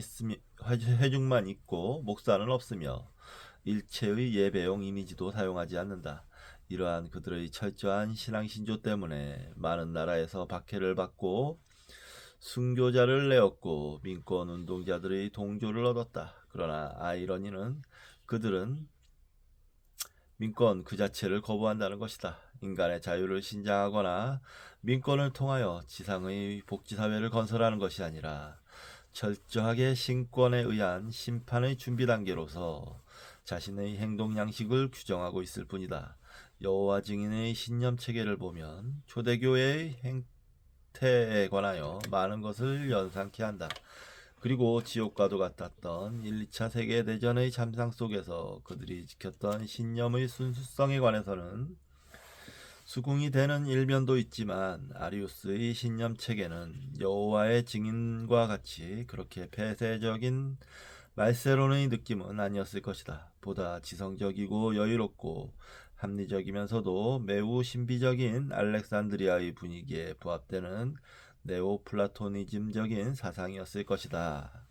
있고 목사는 없으며 일체의 예배용 이미지도 사용하지 않는다. 이러한 그들의 철저한 신앙신조 때문에 많은 나라에서 박해를 받고 순교자를 내었고 민권운동자들의 동조를 얻었다. 그러나 아이러니는 그들은 민권 그 자체를 거부한다는 것이다. 인간의 자유를 신장하거나 민권을 통하여 지상의 복지사회를 건설하는 것이 아니라 철저하게 신권에 의한 심판의 준비 단계로서 자신의 행동 양식을 규정하고 있을 뿐이다. 여호와 증인의 신념 체계를 보면 초대교회의 행태에 관하여 많은 것을 연상케 한다. 그리고 지옥과도 같았던 1, 2차 세계대전의 잠상 속에서 그들이 지켰던 신념의 순수성에 관해서는 수긍이 되는 일면도 있지만 아리우스의 신념 체계는 여호와의 증인과 같이 그렇게 폐쇄적인 말세론의 느낌은 아니었을 것이다. 보다 지성적이고 여유롭고 합리적이면서도 매우 신비적인 알렉산드리아의 분위기에 부합되는 네오플라토니즘적인 사상이었을 것이다.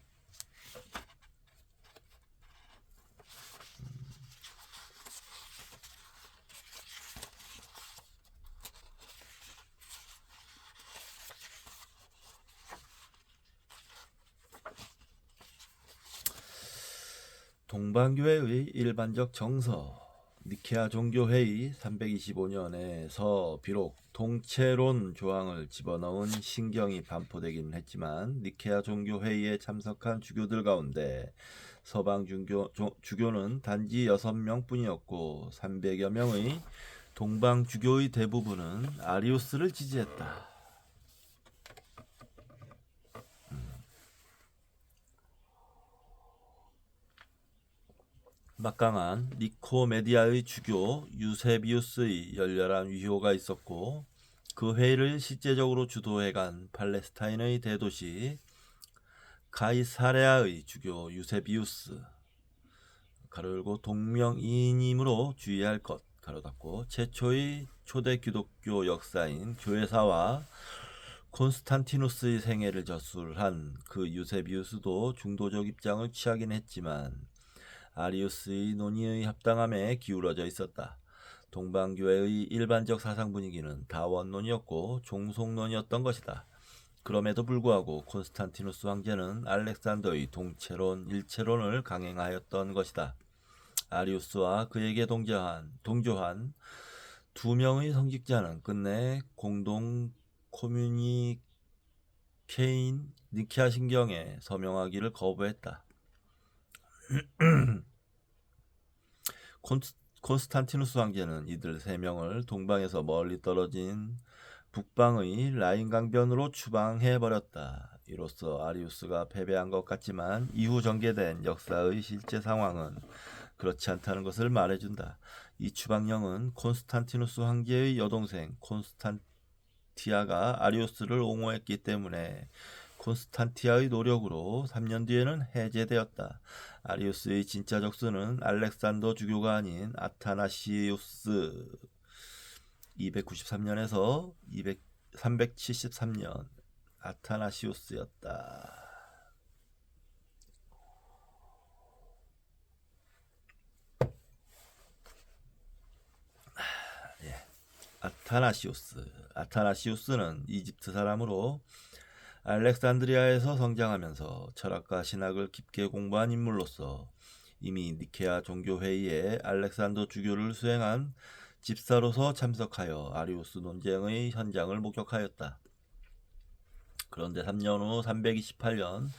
동방교회의 일반적 정서 니케아 종교회의 325년에서 비록 동체론 조항을 집어넣은 신경이 반포되긴 했지만 니케아 종교회의에 참석한 주교들 가운데 서방 주교는 단지 6명뿐이었고 300여 명의 동방 주교의 대부분은 아리우스를 지지했다. 막강한 니코메디아의 주교 유세비우스의 열렬한 위호가 있었고 그 회의를 실제적으로 주도해간 팔레스타인의 대도시 가이사레아의 주교 유세비우스 가로 열고 동명이인이므로 주의할 것 가로 닫고 최초의 초대 기독교 역사인 교회사와 콘스탄티누스의 생애를 저술한 그 유세비우스도 중도적 입장을 취하긴 했지만 아리우스의 논의의 합당함에 기울어져 있었다. 동방교회의 일반적 사상 분위기는 다원론이었고 종속론이었던 것이다. 그럼에도 불구하고 콘스탄티누스 황제는 알렉산더의 동체론, 일체론을 강행하였던 것이다. 아리우스와 그에게 동조한 2명의 성직자는 끝내 공동 코뮤니케인 니케아 신경에 서명하기를 거부했다. 콘스탄티누스 황제는 이들 3명을 동방에서 멀리 떨어진 북방의 라인 강변으로 추방해버렸다. 이로써 아리우스가 패배한 것 같지만 이후 전개된 역사의 실제 상황은 그렇지 않다는 것을 말해준다. 이 추방령은 콘스탄티누스 황제의 여동생 콘스탄티아가 아리우스를 옹호했기 때문에 콘스탄티아의 노력으로 3년 뒤에는 해제되었다. 아리우스의 진짜 적수는 알렉산더 주교가 아닌 아타나시우스 293년에서 373년 아타나시우스였다. 아타나시우스. 아타나시우스는 이집트 사람으로 알렉산드리아에서 성장하면서 철학과 신학을 깊게 공부한 인물로서 이미 니케아 종교회의에 알렉산더 주교를 수행한 집사로서 참석하여 아리우스 논쟁의 현장을 목격하였다. 그런데 3년 후 328년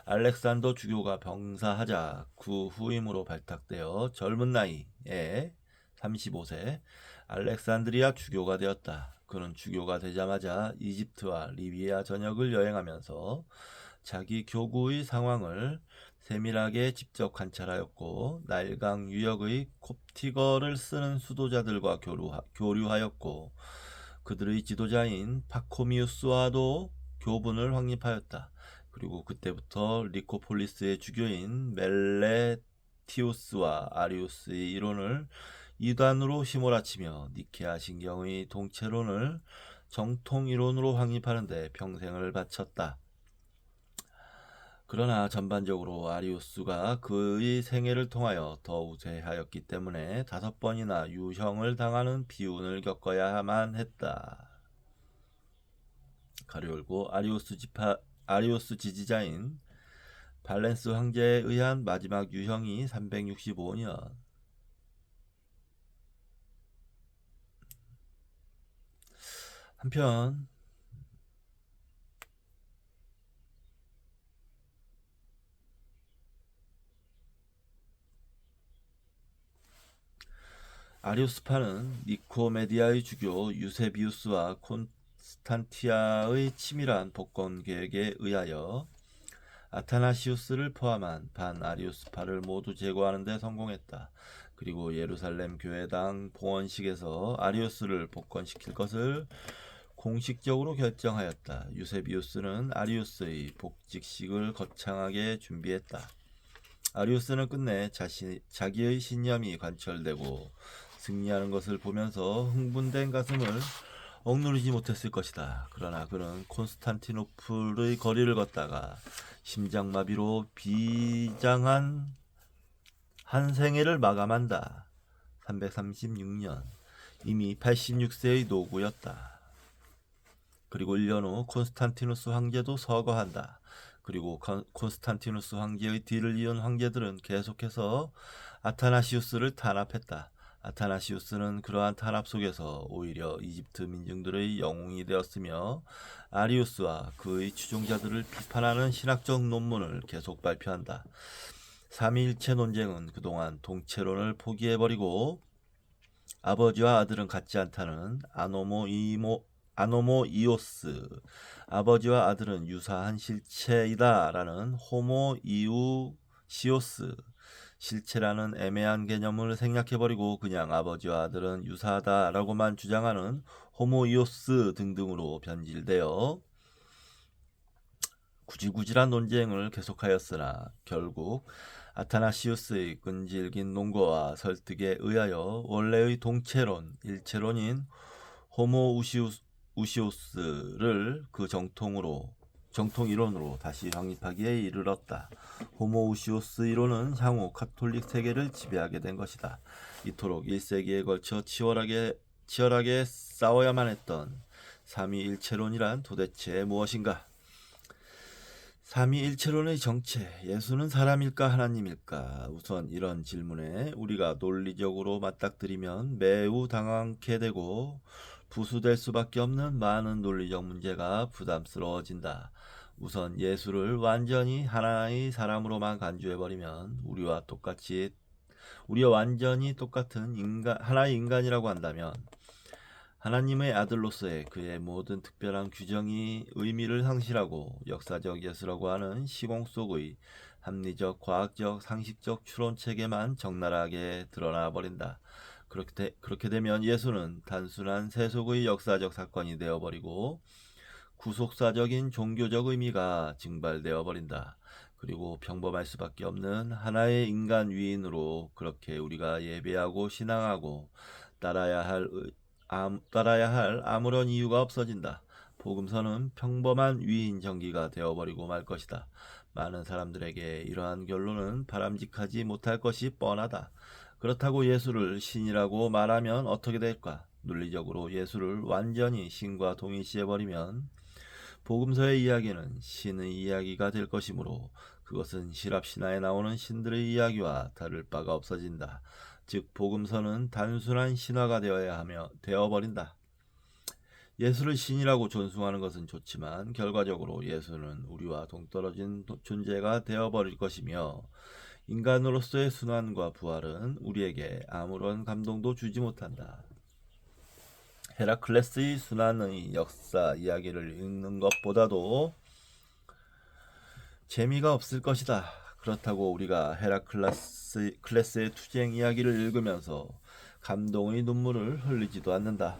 알렉산더 주교가 병사하자 그 후임으로 발탁되어 젊은 나이에 35세 알렉산드리아 주교가 되었다. 그는 주교가 되자마자 이집트와 리비아 전역을 여행하면서 자기 교구의 상황을 세밀하게 직접 관찰하였고 나일강 유역의 콥티거를 쓰는 수도자들과 교류하였고 그들의 지도자인 파코미우스와도 교분을 확립하였다. 그리고 그때부터 리코폴리스의 주교인 멜레티우스와 아리우스의 이론을 이단으로 휘몰아치며 니케아 신경의 동체론을 정통 이론으로 확립하는 데 평생을 바쳤다. 그러나 전반적으로 아리우스가 그의 생애를 통하여 더 우세하였기 때문에 5번이나 유형을 당하는 비운을 겪어야만 했다. 가로 열고 아리우스 지지자인 발렌스 황제에 의한 마지막 유형이 365년. 한편 아리우스파는 니코메디아의 주교 유세비우스와 콘스탄티아의 치밀한 복권 계획에 의하여 아타나시우스를 포함한 반아리우스파를 모두 제거하는 데 성공했다. 그리고 예루살렘 교회당 봉헌식에서 아리우스를 복권시킬 것을 공식적으로 결정하였다. 유세비우스는 아리우스의 복직식을 거창하게 준비했다. 아리우스는 끝내 자기의 신념이 관철되고 승리하는 것을 보면서 흥분된 가슴을 억누르지 못했을 것이다. 그러나 그는 콘스탄티노플의 거리를 걷다가 심장마비로 비장한 한 생애를 마감한다. 336년. 이미 86세의 노구였다. 그리고 1년 후 콘스탄티누스 황제도 서거한다. 그리고 콘스탄티누스 황제의 뒤를 이은 황제들은 계속해서 아타나시우스를 탄압했다. 아타나시우스는 그러한 탄압 속에서 오히려 이집트 민중들의 영웅이 되었으며 아리우스와 그의 추종자들을 비판하는 신학적 논문을 계속 발표한다. 삼위일체 논쟁은 그동안 동체론을 포기해버리고 아버지와 아들은 같지 않다는 아노모이오스, 아버지와 아들은 유사한 실체이다 라는 호모이우시오스, 실체라는 애매한 개념을 생략해버리고 그냥 아버지와 아들은 유사하다 라고만 주장하는 호모이오스 등등으로 변질되어 구질구질한 논쟁을 계속하였으나 결국 아타나시우스의 끈질긴 논거와 설득에 의하여 원래의 동체론, 일체론인 호모우시오스를 그 정통 이론으로 다시 확립하기에 이르렀다. 호모우시오스 이론은 향후 카톨릭 세계를 지배하게 된 것이다. 이토록 1세기에 걸쳐 치열하게 싸워야만 했던 삼위일체론이란 도대체 무엇인가? 삼위일체론의 정체, 예수는 사람일까 하나님일까? 우선 이런 질문에 우리가 논리적으로 맞닥뜨리면 매우 당황케 되고 부수될 수밖에 없는 많은 논리적 문제가 부담스러워진다. 우선 예수를 완전히 하나의 사람으로만 간주해버리면 우리와 완전히 똑같은 하나의 인간이라고 한다면 하나님의 아들로서의 그의 모든 특별한 규정이 의미를 상실하고 역사적 예수라고 하는 시공 속의 합리적, 과학적, 상식적 추론체계만 적나라하게 드러나 버린다. 그렇게 되면 예수는 단순한 세속의 역사적 사건이 되어버리고 구속사적인 종교적 의미가 증발되어 버린다. 그리고 평범할 수밖에 없는 하나의 인간 위인으로 그렇게 우리가 예배하고 신앙하고 따라야 할 아무런 이유가 없어진다. 복음서는 평범한 위인 정기가 되어버리고 말 것이다. 많은 사람들에게 이러한 결론은 바람직하지 못할 것이 뻔하다. 그렇다고 예수를 신이라고 말하면 어떻게 될까? 논리적으로 예수를 완전히 신과 동일시해버리면 복음서의 이야기는 신의 이야기가 될 것이므로 그것은 신랍 신화에 나오는 신들의 이야기와 다를 바가 없어진다. 즉 복음서는 단순한 신화가 되어버린다. 예수를 신이라고 존숭하는 것은 좋지만 결과적으로 예수는 우리와 동떨어진 존재가 되어버릴 것이며 인간으로서의 순환과 부활은 우리에게 아무런 감동도 주지 못한다. 헤라클레스의 순환의 역사 이야기를 읽는 것보다도 재미가 없을 것이다. 그렇다고 우리가 헤라클레스의 투쟁 이야기를 읽으면서 감동의 눈물을 흘리지도 않는다.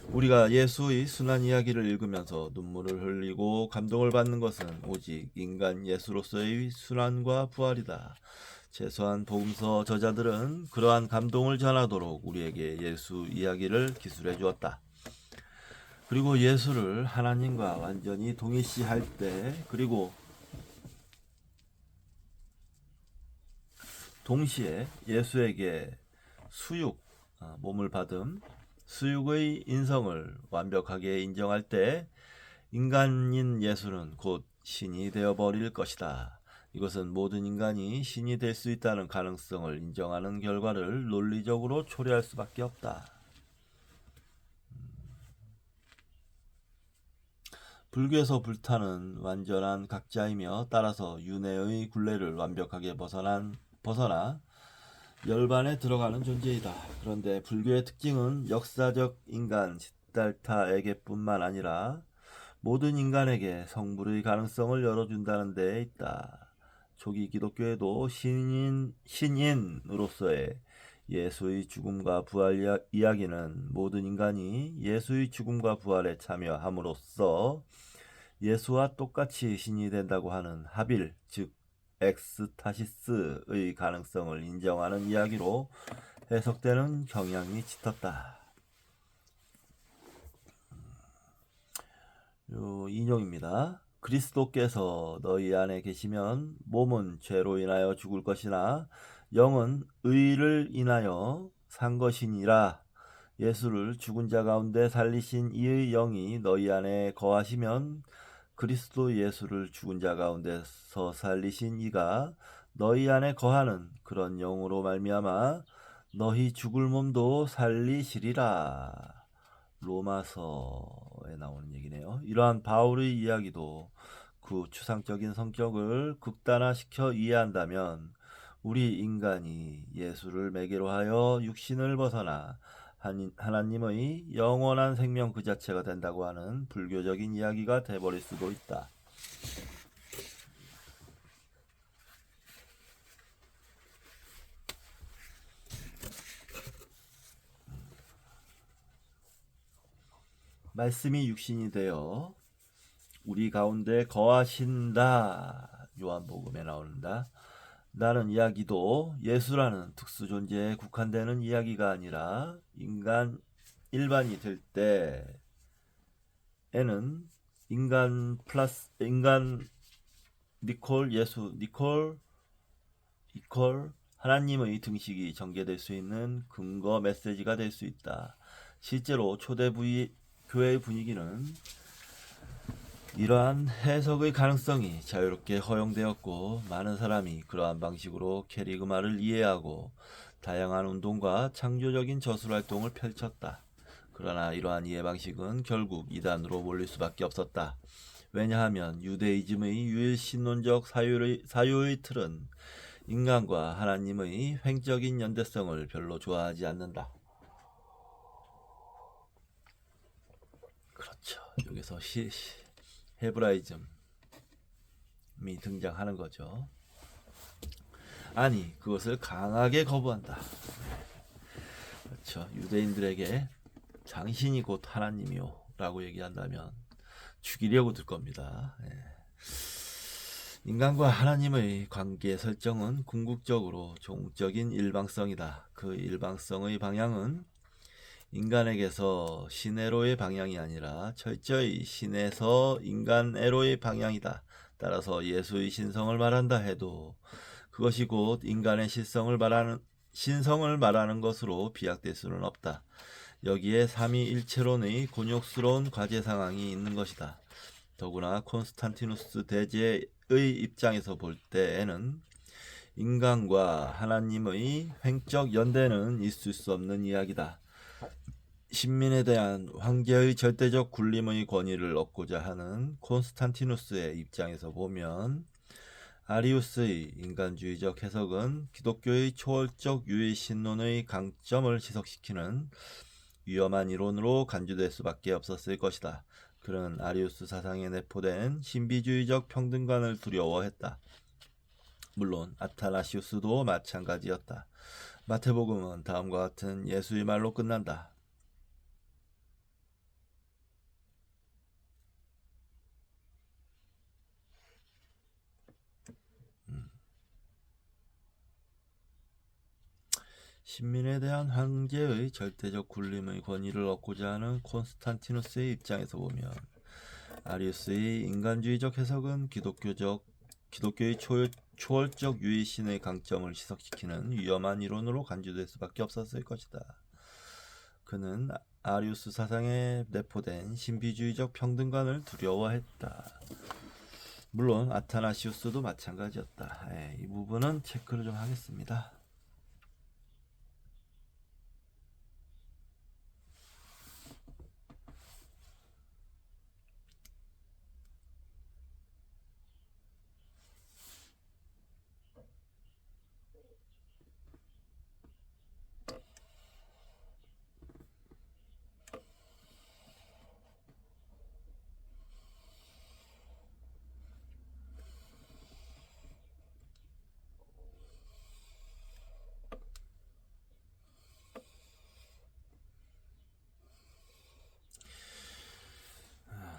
우리가 예수의 순환 이야기를 읽으면서 눈물을 흘리고 감동을 받는 것은 오직 인간 예수로서의 순환과 부활이다. 최소한 복음서 저자들은 그러한 감동을 전하도록 우리에게 예수 이야기를 기술해 주었다. 그리고 예수를 하나님과 완전히 동일시할 때, 그리고 동시에 예수에게 몸을 받음, 수육의 인성을 완벽하게 인정할 때 인간인 예수는 곧 신이 되어버릴 것이다. 이것은 모든 인간이 신이 될 수 있다는 가능성을 인정하는 결과를 논리적으로 초래할 수밖에 없다. 불교에서 불타는 완전한 각자이며 따라서 윤회의 굴레를 완벽하게 벗어나 열반에 들어가는 존재이다. 그런데 불교의 특징은 역사적 인간 시달타에게뿐만 아니라 모든 인간에게 성불의 가능성을 열어준다는 데에 있다. 초기 기독교에도 신인으로서의 예수의 죽음과 부활 이야기는 모든 인간이 예수의 죽음과 부활에 참여함으로써 예수와 똑같이 신이 된다고 하는 하빌, 즉 엑스타시스의 가능성을 인정하는 이야기로 해석되는 경향이 짙었다. 인용입니다. 그리스도께서 너희 안에 계시면 몸은 죄로 인하여 죽을 것이나 영은 의를 인하여 산 것이니라. 예수를 죽은 자 가운데 살리신 이의 영이 너희 안에 거하시면 그리스도 예수를 죽은 자 가운데서 살리신 이가 너희 안에 거하는 그런 영으로 말미암아 너희 죽을 몸도 살리시리라. 로마서에 나오는 얘기네요. 이러한 바울의 이야기도 그 추상적인 성격을 극단화시켜 이해한다면 우리 인간이 예수를 매개로 하여 육신을 벗어나 하나님의 영원한 생명 그 자체가 된다고 하는 불교적인 이야기가 돼버릴 수도 있다. 말씀이 육신이 되어 우리 가운데 거하신다. 요한복음에 나온다. 라는 이야기도 예수라는 특수 존재에 국한되는 이야기가 아니라 인간 일반이 될 때에는 인간 예수 이퀄 하나님의 등식이 전개될 수 있는 근거 메시지가 될 수 있다. 실제로 초대 교회의 분위기는 이러한 해석의 가능성이 자유롭게 허용되었고 많은 사람이 그러한 방식으로 캐리그마를 이해하고 다양한 운동과 창조적인 저술활동을 펼쳤다. 그러나 이러한 이해 방식은 결국 이단으로 몰릴 수밖에 없었다. 왜냐하면 유대이즘의 유일신론적 사유의 틀은 인간과 하나님의 횡적인 연대성을 별로 좋아하지 않는다. 그렇죠. 여기서 헤브라이즘이 등장하는 거죠. 아니, 그것을 강하게 거부한다. 그렇죠. 유대인들에게 당신이 곧 하나님이요 라고 얘기한다면 죽이려고 들 겁니다. 인간과 하나님의 관계 설정은 궁극적으로 종적인 일방성이다. 그 일방성의 방향은 인간에게서 신애로의 방향이 아니라 철저히 신에서 인간애로의 방향이다. 따라서 예수의 신성을 말한다 해도 그것이 곧 인간의 신성을 말하는 것으로 비약될 수는 없다. 여기에 삼위일체론의 곤욕스러운 과제 상황이 있는 것이다. 더구나 콘스탄티누스 대제의 입장에서 볼 때에는 인간과 하나님의 횡적 연대는 있을 수 없는 이야기다. 신민에 대한 황제의 절대적 군림의 권위를 얻고자 하는 콘스탄티누스의 입장에서 보면 아리우스의 인간주의적 해석은 기독교의 초월적 유의 신론의 강점을 희석시키는 위험한 이론으로 간주될 수밖에 없었을 것이다. 그는 아리우스 사상에 내포된 신비주의적 평등관을 두려워했다. 물론 아타나시우스도 마찬가지였다. 마태복음은 다음과 같은 예수의 말로 끝난다. 신민에 대한 황제의 절대적 군림의 권위를 얻고자 하는 콘스탄티누스의 입장에서 보면 아리우스의 인간주의적 해석은 기독교의 초월적 유의신의 강점을 희석시키는 위험한 이론으로 간주될 수밖에 없었을 것이다. 그는 아리우스 사상에 내포된 신비주의적 평등관을 두려워했다. 물론 아타나시우스도 마찬가지였다. 이 부분은 체크를 좀 하겠습니다.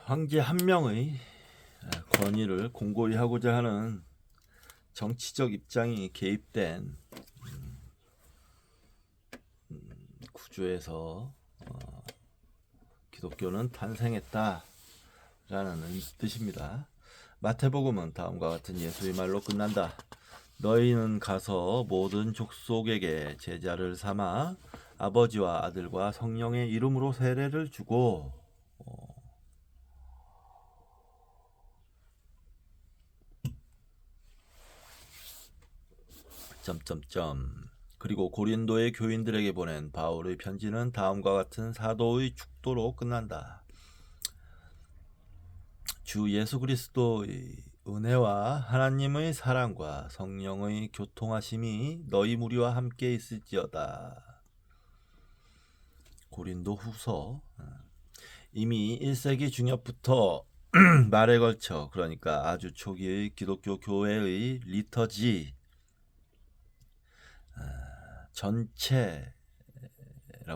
황제 한 명의 권위를 공고히 하고자 하는 정치적 입장이 개입된 구조에서 기독교는 탄생했다라는 뜻입니다. 마태복음은 다음과 같은 예수의 말로 끝난다. 너희는 가서 모든 족속에게 제자를 삼아 아버지와 아들과 성령의 이름으로 세례를 주고 그리고 고린도의 교인들에게 보낸 바울의 편지는 다음과 같은 사도의 축도로 끝난다. 주 예수 그리스도의 은혜와 하나님의 사랑과 성령의 교통하심이 너희 무리와 함께 있을지어다. 고린도 후서 이미 1세기 중엽부터 말에 걸쳐, 그러니까 아주 초기의 기독교 교회의 리터지 전체라고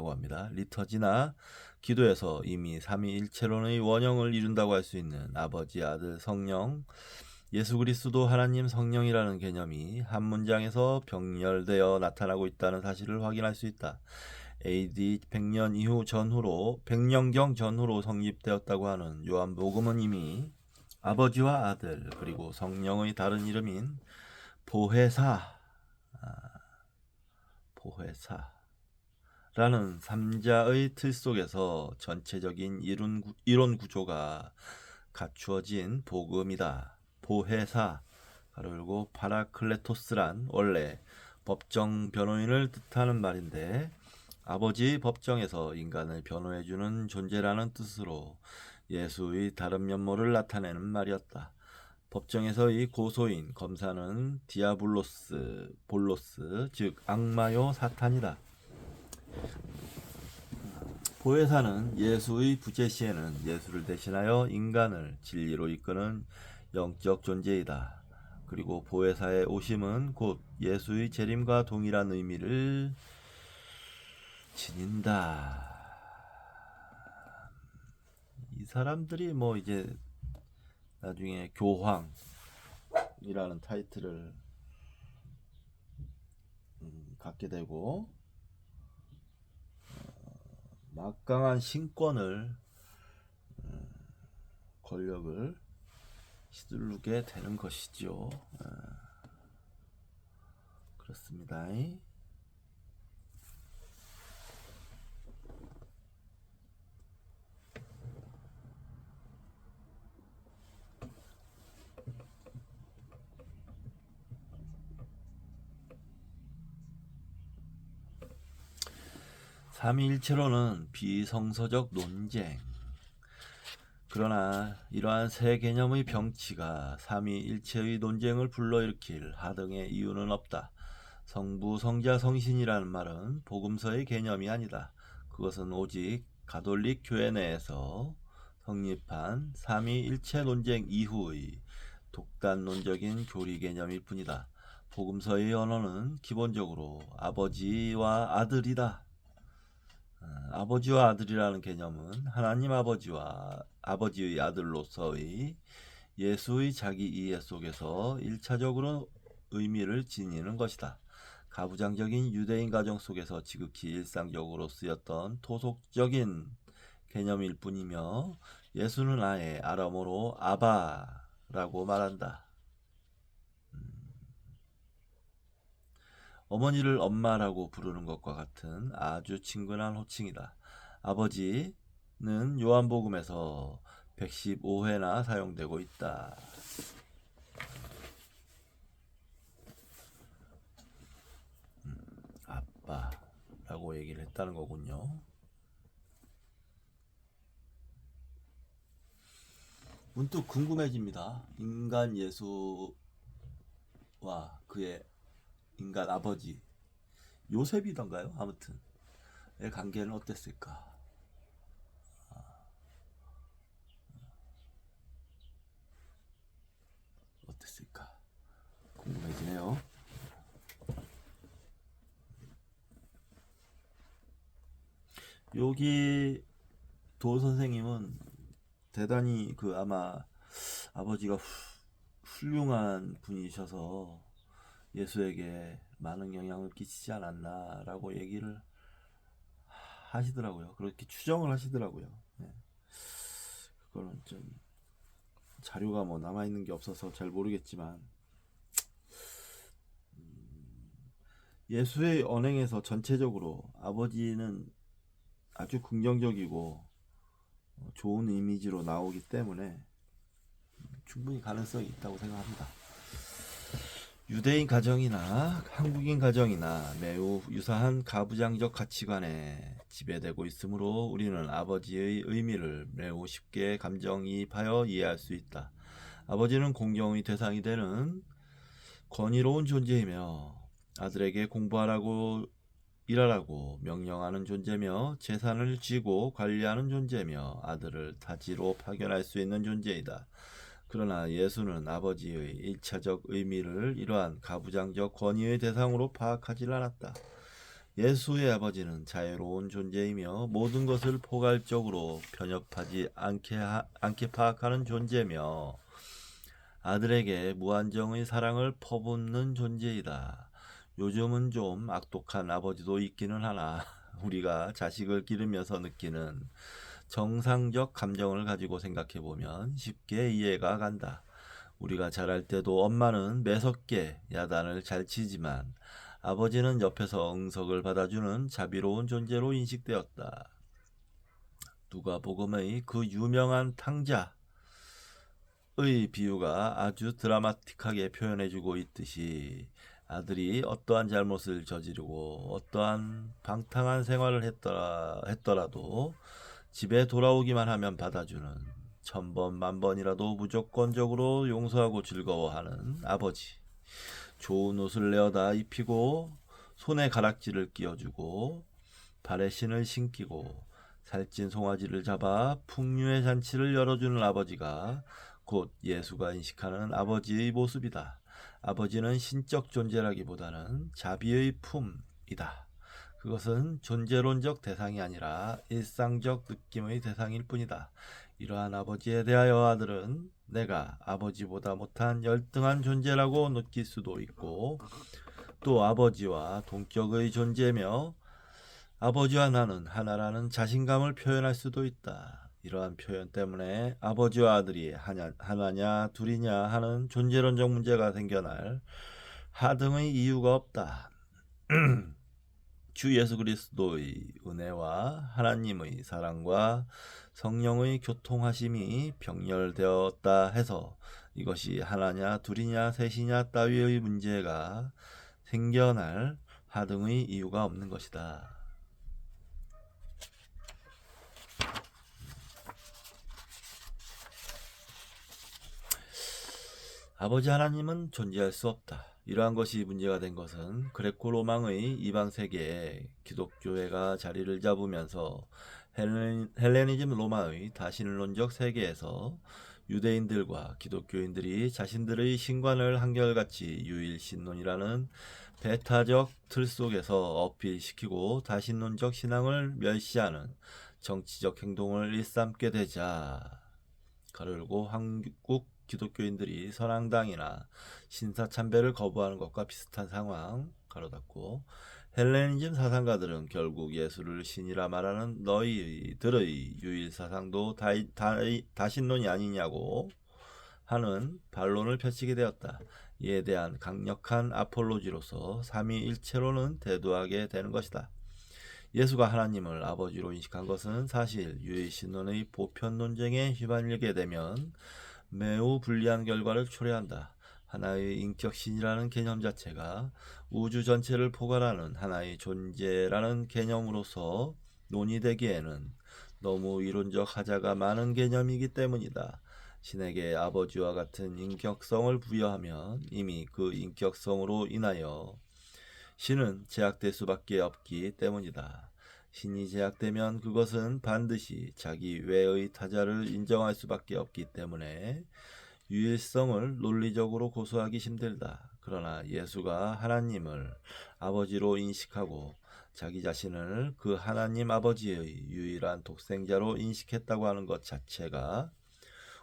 합니다. 리터지나 기도에서 이미 삼위일체론의 원형을 이룬다고 할 수 있는 아버지, 아들, 성령, 예수 그리스도 하나님 성령이라는 개념이 한 문장에서 병렬되어 나타나고 있다는 사실을 확인할 수 있다. AD 100년 이후 전후로 100년경 전후로 성립되었다고 하는 요한복음은 이미 아버지와 아들 그리고 성령의 다른 이름인 보혜사라는 삼자의 틀 속에서 전체적인 이론 구조가 갖추어진 복음이다. 보혜사 가로 열고 파라클레토스란 원래 법정 변호인을 뜻하는 말인데 아버지 법정에서 인간을 변호해주는 존재라는 뜻으로 예수의 다른 면모를 나타내는 말이었다. 법정에서의 고소인 검사는 볼로스, 즉 악마요 사탄이다. 보혜사는 예수의 부재 시에는 예수를 대신하여 인간을 진리로 이끄는 영적 존재이다. 그리고 보혜사의 오심은 곧 예수의 재림과 동일한 의미를 지닌다. 이 사람들이 뭐 이제 나중에 교황이라는 타이틀을 갖게 되고 막강한 신권을 권력을 휘두르게 되는 것이죠. 그렇습니다. 삼위일체론은 비성서적 논쟁. 그러나 이러한 세 개념의 병치가 삼위일체의 논쟁을 불러일으킬 하등의 이유는 없다. 성부, 성자, 성신이라는 말은 복음서의 개념이 아니다. 그것은 오직 가톨릭 교회 내에서 성립한 삼위일체 논쟁 이후의 독단론적인 교리 개념일 뿐이다. 복음서의 언어는 기본적으로 아버지와 아들이다. 아버지와 아들이라는 개념은 하나님 아버지의 아들로서의 예수의 자기 이해 속에서 1차적으로 의미를 지니는 것이다. 가부장적인 유대인 가정 속에서 지극히 일상적으로 쓰였던 토속적인 개념일 뿐이며 예수는 아예 아람어로 아바라고 말한다. 어머니를 엄마라고 부르는 것과 같은 아주 친근한 호칭이다. 아버지는 요한복음에서 115회나 사용되고 있다. 아빠라고 얘기를 했다는 거군요. 문득 궁금해집니다. 인간 예수와 그의 인간 아버지 요셉이던가요? 아무튼 의 관계는 어땠을까? 어땠을까? 궁금해지네요. 여기 도 선생님은 대단히 아마 아버지가 훌륭한 분이셔서 예수에게 많은 영향을 끼치지 않았나라고 얘기를 하시더라고요. 그렇게 추정을 하시더라고요. 네. 그거는 좀 자료가 남아있는 게 없어서 잘 모르겠지만 예수의 언행에서 전체적으로 아버지는 아주 긍정적이고 좋은 이미지로 나오기 때문에 충분히 가능성이 있다고 생각합니다. 유대인 가정이나 한국인 가정이나 매우 유사한 가부장적 가치관에 지배되고 있으므로 우리는 아버지의 의미를 매우 쉽게 감정이입하여 이해할 수 있다. 아버지는 공경의 대상이 되는 권위로운 존재이며 아들에게 공부하라고 일하라고 명령하는 존재며 재산을 쥐고 관리하는 존재며 아들을 타지로 파견할 수 있는 존재이다. 그러나 예수는 아버지의 1차적 의미를 이러한 가부장적 권위의 대상으로 파악하지 않았다. 예수의 아버지는 자유로운 존재이며 모든 것을 포괄적으로 편협하지 않게 파악하는 존재며 아들에게 무한정의 사랑을 퍼붓는 존재이다. 요즘은 좀 악독한 아버지도 있기는 하나 우리가 자식을 기르면서 느끼는 정상적 감정을 가지고 생각해보면 쉽게 이해가 간다. 우리가 자랄 때도 엄마는 매섭게 야단을 잘 치지만 아버지는 옆에서 응석을 받아주는 자비로운 존재로 인식되었다. 누가복음의 그 유명한 탕자의 비유가 아주 드라마틱하게 표현해주고 있듯이 아들이 어떠한 잘못을 저지르고 어떠한 방탕한 생활을 했더라도 집에 돌아오기만 하면 받아주는 천번 만번이라도 무조건적으로 용서하고 즐거워하는 아버지. 좋은 옷을 내어다 입히고 손에 가락지를 끼워주고 발에 신을 신기고 살찐 송아지를 잡아 풍류의 잔치를 열어주는 아버지가 곧 예수가 인식하는 아버지의 모습이다. 아버지는 신적 존재라기보다는 자비의 품이다. 그것은 존재론적 대상이 아니라 일상적 느낌의 대상일 뿐이다. 이러한 아버지에 대하여 아들은 내가 아버지보다 못한 열등한 존재라고 느낄 수도 있고 또 아버지와 동격의 존재며 아버지와 나는 하나라는 자신감을 표현할 수도 있다. 이러한 표현 때문에 아버지와 아들이 하나냐 둘이냐 하는 존재론적 문제가 생겨날 하등의 이유가 없다. 주 예수 그리스도의 은혜와 하나님의 사랑과 성령의 교통하심이 병렬되었다 해서 이것이 하나냐 둘이냐 셋이냐 따위의 문제가 생겨날 하등의 이유가 없는 것이다. 아버지 하나님은 존재할 수 없다. 이러한 것이 문제가 된 것은 그레코 로망의 이방 세계에 기독교회가 자리를 잡으면서 헬레니즘 로마의 다신론적 세계에서 유대인들과 기독교인들이 자신들의 신관을 한결같이 유일신론이라는 배타적 틀 속에서 어필시키고 다신론적 신앙을 멸시하는 정치적 행동을 일삼게 되자 가르고 한국 기독교인들이 선앙당이나 신사참배를 거부하는 것과 비슷한 상황 가로 닫고 헬레니즘 사상가들은 결국 예수를 신이라 말하는 너희들의 유일 사상도 다신론이 아니냐고 하는 반론을 펼치게 되었다. 이에 대한 강력한 아폴로지로서 삼위일체론은 대두하게 되는 것이다. 예수가 하나님을 아버지로 인식한 것은 사실 유일신론의 보편 논쟁에 휘말리게 되면 매우 불리한 결과를 초래한다. 하나의 인격신이라는 개념 자체가 우주 전체를 포괄하는 하나의 존재라는 개념으로서 논의되기에는 너무 이론적 하자가 많은 개념이기 때문이다. 신에게 아버지와 같은 인격성을 부여하면 이미 그 인격성으로 인하여 신은 제약될 수밖에 없기 때문이다. 신이 제약되면 그것은 반드시 자기 외의 타자를 인정할 수밖에 없기 때문에 유일성을 논리적으로 고수하기 힘들다. 그러나 예수가 하나님을 아버지로 인식하고 자기 자신을 그 하나님 아버지의 유일한 독생자로 인식했다고 하는 것 자체가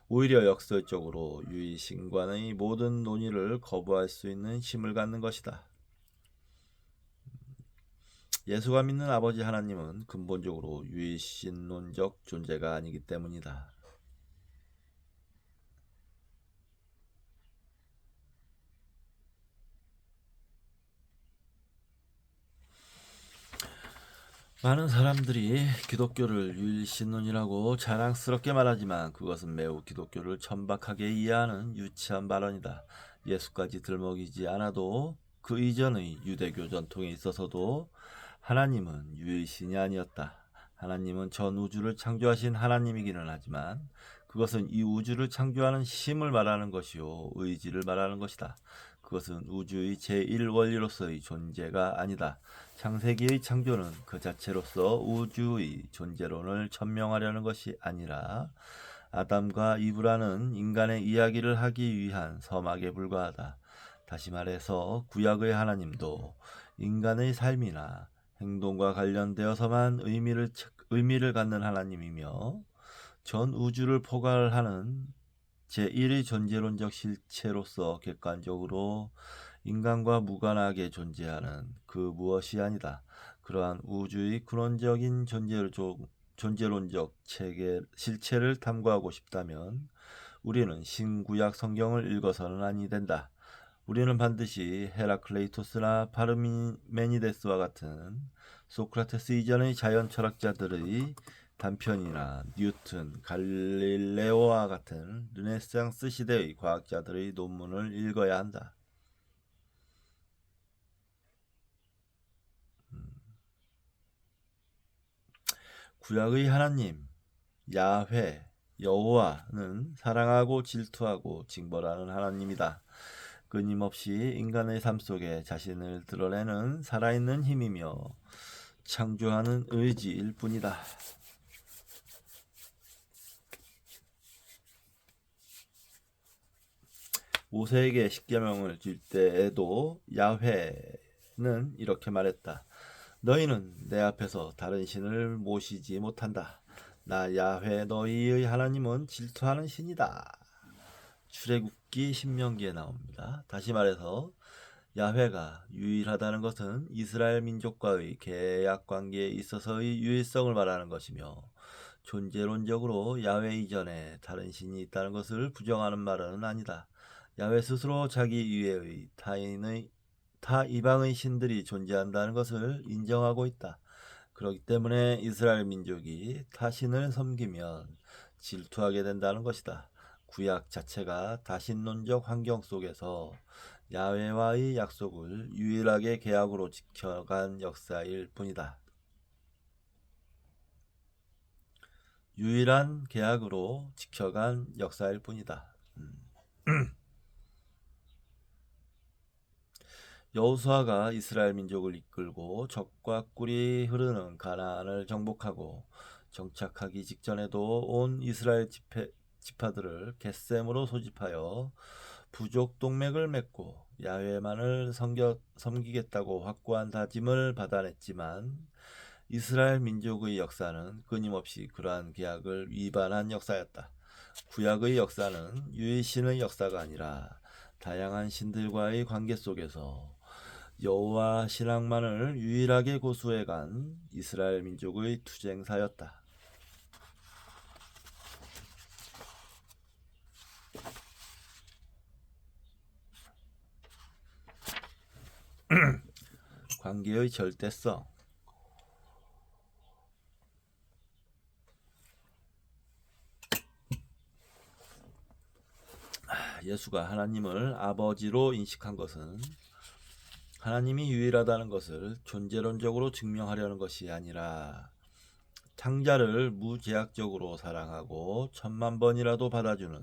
오히려 역설적으로 유일신관의 모든 논의를 거부할 수 있는 힘을 갖는 것이다. 예수가 믿는 아버지 하나님은 근본적으로 유일신론적 존재가 아니기 때문이다. 많은 사람들이 기독교를 유일신론이라고 자랑스럽게 말하지만 그것은 매우 기독교를 천박하게 이해하는 유치한 발언이다. 예수까지 들먹이지 않아도 그 이전의 유대교 전통에 있어서도 하나님은 유일신이 아니었다. 하나님은 전 우주를 창조하신 하나님이기는 하지만 그것은 이 우주를 창조하는 힘을 말하는 것이요 의지를 말하는 것이다. 그것은 우주의 제1원리로서의 존재가 아니다. 창세기의 창조는 그 자체로서 우주의 존재론을 천명하려는 것이 아니라 아담과 이브라는 인간의 이야기를 하기 위한 서막에 불과하다. 다시 말해서 구약의 하나님도 인간의 삶이나 행동과 관련되어서만 의미를 갖는 하나님이며 전 우주를 포괄하는 제1의 존재론적 실체로서 객관적으로 인간과 무관하게 존재하는 그 무엇이 아니다. 그러한 우주의 근원적인 존재론적 실체를 탐구하고 싶다면 우리는 신구약 성경을 읽어서는 아니 된다. 우리는 반드시 헤라클레이토스나 파르메니데스와 같은 소크라테스 이전의 자연 철학자들의 단편이나 뉴턴, 갈릴레오와 같은 르네상스 시대의 과학자들의 논문을 읽어야 한다. 구약의 하나님, 야훼, 여호와는 사랑하고 질투하고 징벌하는 하나님이다. 끊임없이 인간의 삶 속에 자신을 드러내는 살아있는 힘이며 창조하는 의지일 뿐이다. 모세에게 십계명을 줄 때에도 야훼는 이렇게 말했다. 너희는 내 앞에서 다른 신을 모시지 못한다. 나 야훼 너희의 하나님은 질투하는 신이다. 출애굽기 신명기에 나옵니다. 다시 말해서 야훼가 유일하다는 것은 이스라엘 민족과의 계약 관계에 있어서의 유일성을 말하는 것이며 존재론적으로 야훼 이전에 다른 신이 있다는 것을 부정하는 말은 아니다. 야훼 스스로 자기 이외의 타 이방의 신들이 존재한다는 것을 인정하고 있다. 그렇기 때문에 이스라엘 민족이 타 신을 섬기면 질투하게 된다는 것이다. 구약 자체가 다신론적 환경 속에서 야훼와의 약속을 유일하게 계약으로 지켜간 역사일 뿐이다. 유일한 계약으로 지켜간 역사일 뿐이다. 여호수아가 이스라엘 민족을 이끌고 적과 꿀이 흐르는 가나안을 정복하고 정착하기 직전에도 온 이스라엘 지파들을 겟셈으로 소집하여 부족 동맹을 맺고 야훼만을 섬기겠다고 확고한 다짐을 받아냈지만 이스라엘 민족의 역사는 끊임없이 그러한 계약을 위반한 역사였다. 구약의 역사는 유일신의 역사가 아니라 다양한 신들과의 관계 속에서 여호와 신앙만을 유일하게 고수해간 이스라엘 민족의 투쟁사였다. 관계의 절대성. 예수가 하나님을 아버지로 인식한 것은 하나님이 유일하다는 것을 존재론적으로 증명하려는 것이 아니라 창자를 무제약적으로 사랑하고 10,000번이라도 받아주는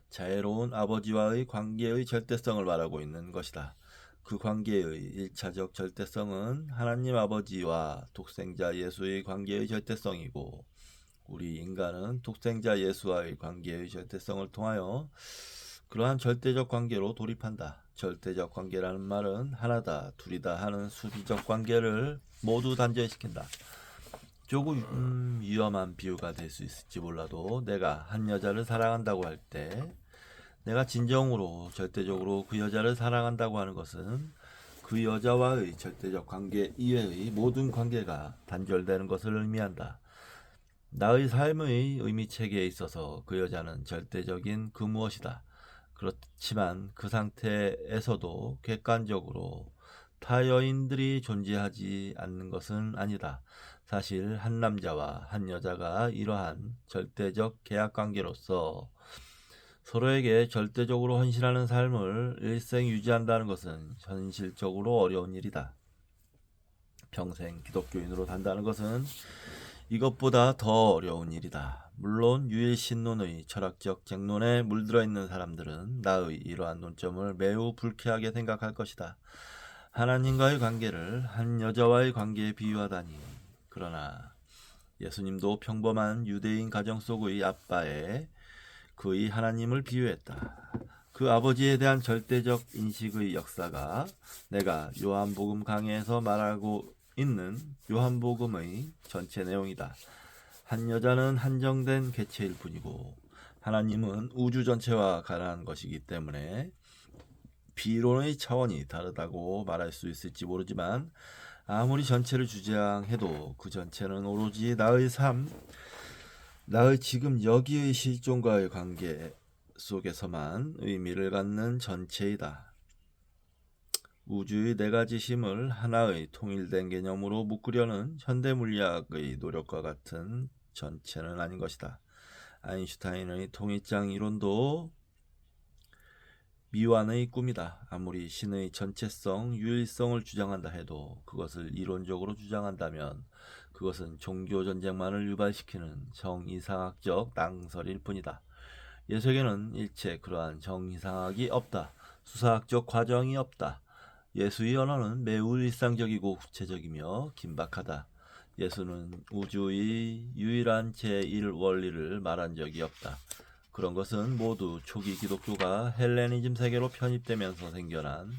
자애로운 아버지와의 관계의 절대성을 말하고 있는 것이다. 그 관계의 1차적 절대성은 하나님 아버지와 독생자 예수의 관계의 절대성이고 우리 인간은 독생자 예수와의 관계의 절대성을 통하여 그러한 절대적 관계로 돌입한다. 절대적 관계라는 말은 하나다, 둘이다 하는 수비적 관계를 모두 단절시킨다. 조금 위험한 비유가 될 수 있을지 몰라도 내가 한 여자를 사랑한다고 할 때 내가 진정으로 절대적으로 그 여자를 사랑한다고 하는 것은 그 여자와의 절대적 관계 이외의 모든 관계가 단절되는 것을 의미한다. 나의 삶의 의미체계에 있어서 그 여자는 절대적인 그 무엇이다. 그렇지만 그 상태에서도 객관적으로 타 여인들이 존재하지 않는 것은 아니다. 사실 한 남자와 한 여자가 이러한 절대적 계약관계로서 서로에게 절대적으로 헌신하는 삶을 일생 유지한다는 것은 현실적으로 어려운 일이다. 평생 기독교인으로 산다는 것은 이것보다 더 어려운 일이다. 물론 유일신론의 철학적 쟁론에 물들어 있는 사람들은 나의 이러한 논점을 매우 불쾌하게 생각할 것이다. 하나님과의 관계를 한 여자와의 관계에 비유하다니. 그러나 예수님도 평범한 유대인 가정 속의 아빠에 그의 하나님을 비유했다. 그 아버지에 대한 절대적 인식의 역사가 내가 요한복음 강해에서 말하고 있는 요한복음의 전체 내용이다. 한 여자는 한정된 개체일 뿐이고 하나님은 우주 전체와 가능한 것이기 때문에 비론의 차원이 다르다고 말할 수 있을지 모르지만 아무리 전체를 주장해도 그 전체는 오로지 나의 삶, 나의 지금 여기의 실존과의 관계 속에서만 의미를 갖는 전체이다. 우주의 네 가지 힘을 하나의 통일된 개념으로 묶으려는 현대물리학의 노력과 같은 전체는 아닌 것이다. 아인슈타인의 통일장 이론도 미완의 꿈이다. 아무리 신의 전체성, 유일성을 주장한다 해도 그것을 이론적으로 주장한다면 그것은 종교 전쟁만을 유발시키는 정이상학적 낭설일 뿐이다. 예수에게는 일체 그러한 정이상학이 없다. 수사학적 과정이 없다. 예수의 언어는 매우 일상적이고 구체적이며 긴박하다. 예수는 우주의 유일한 제1원리를 말한 적이 없다. 그런 것은 모두 초기 기독교가 헬레니즘 세계로 편입되면서 생겨난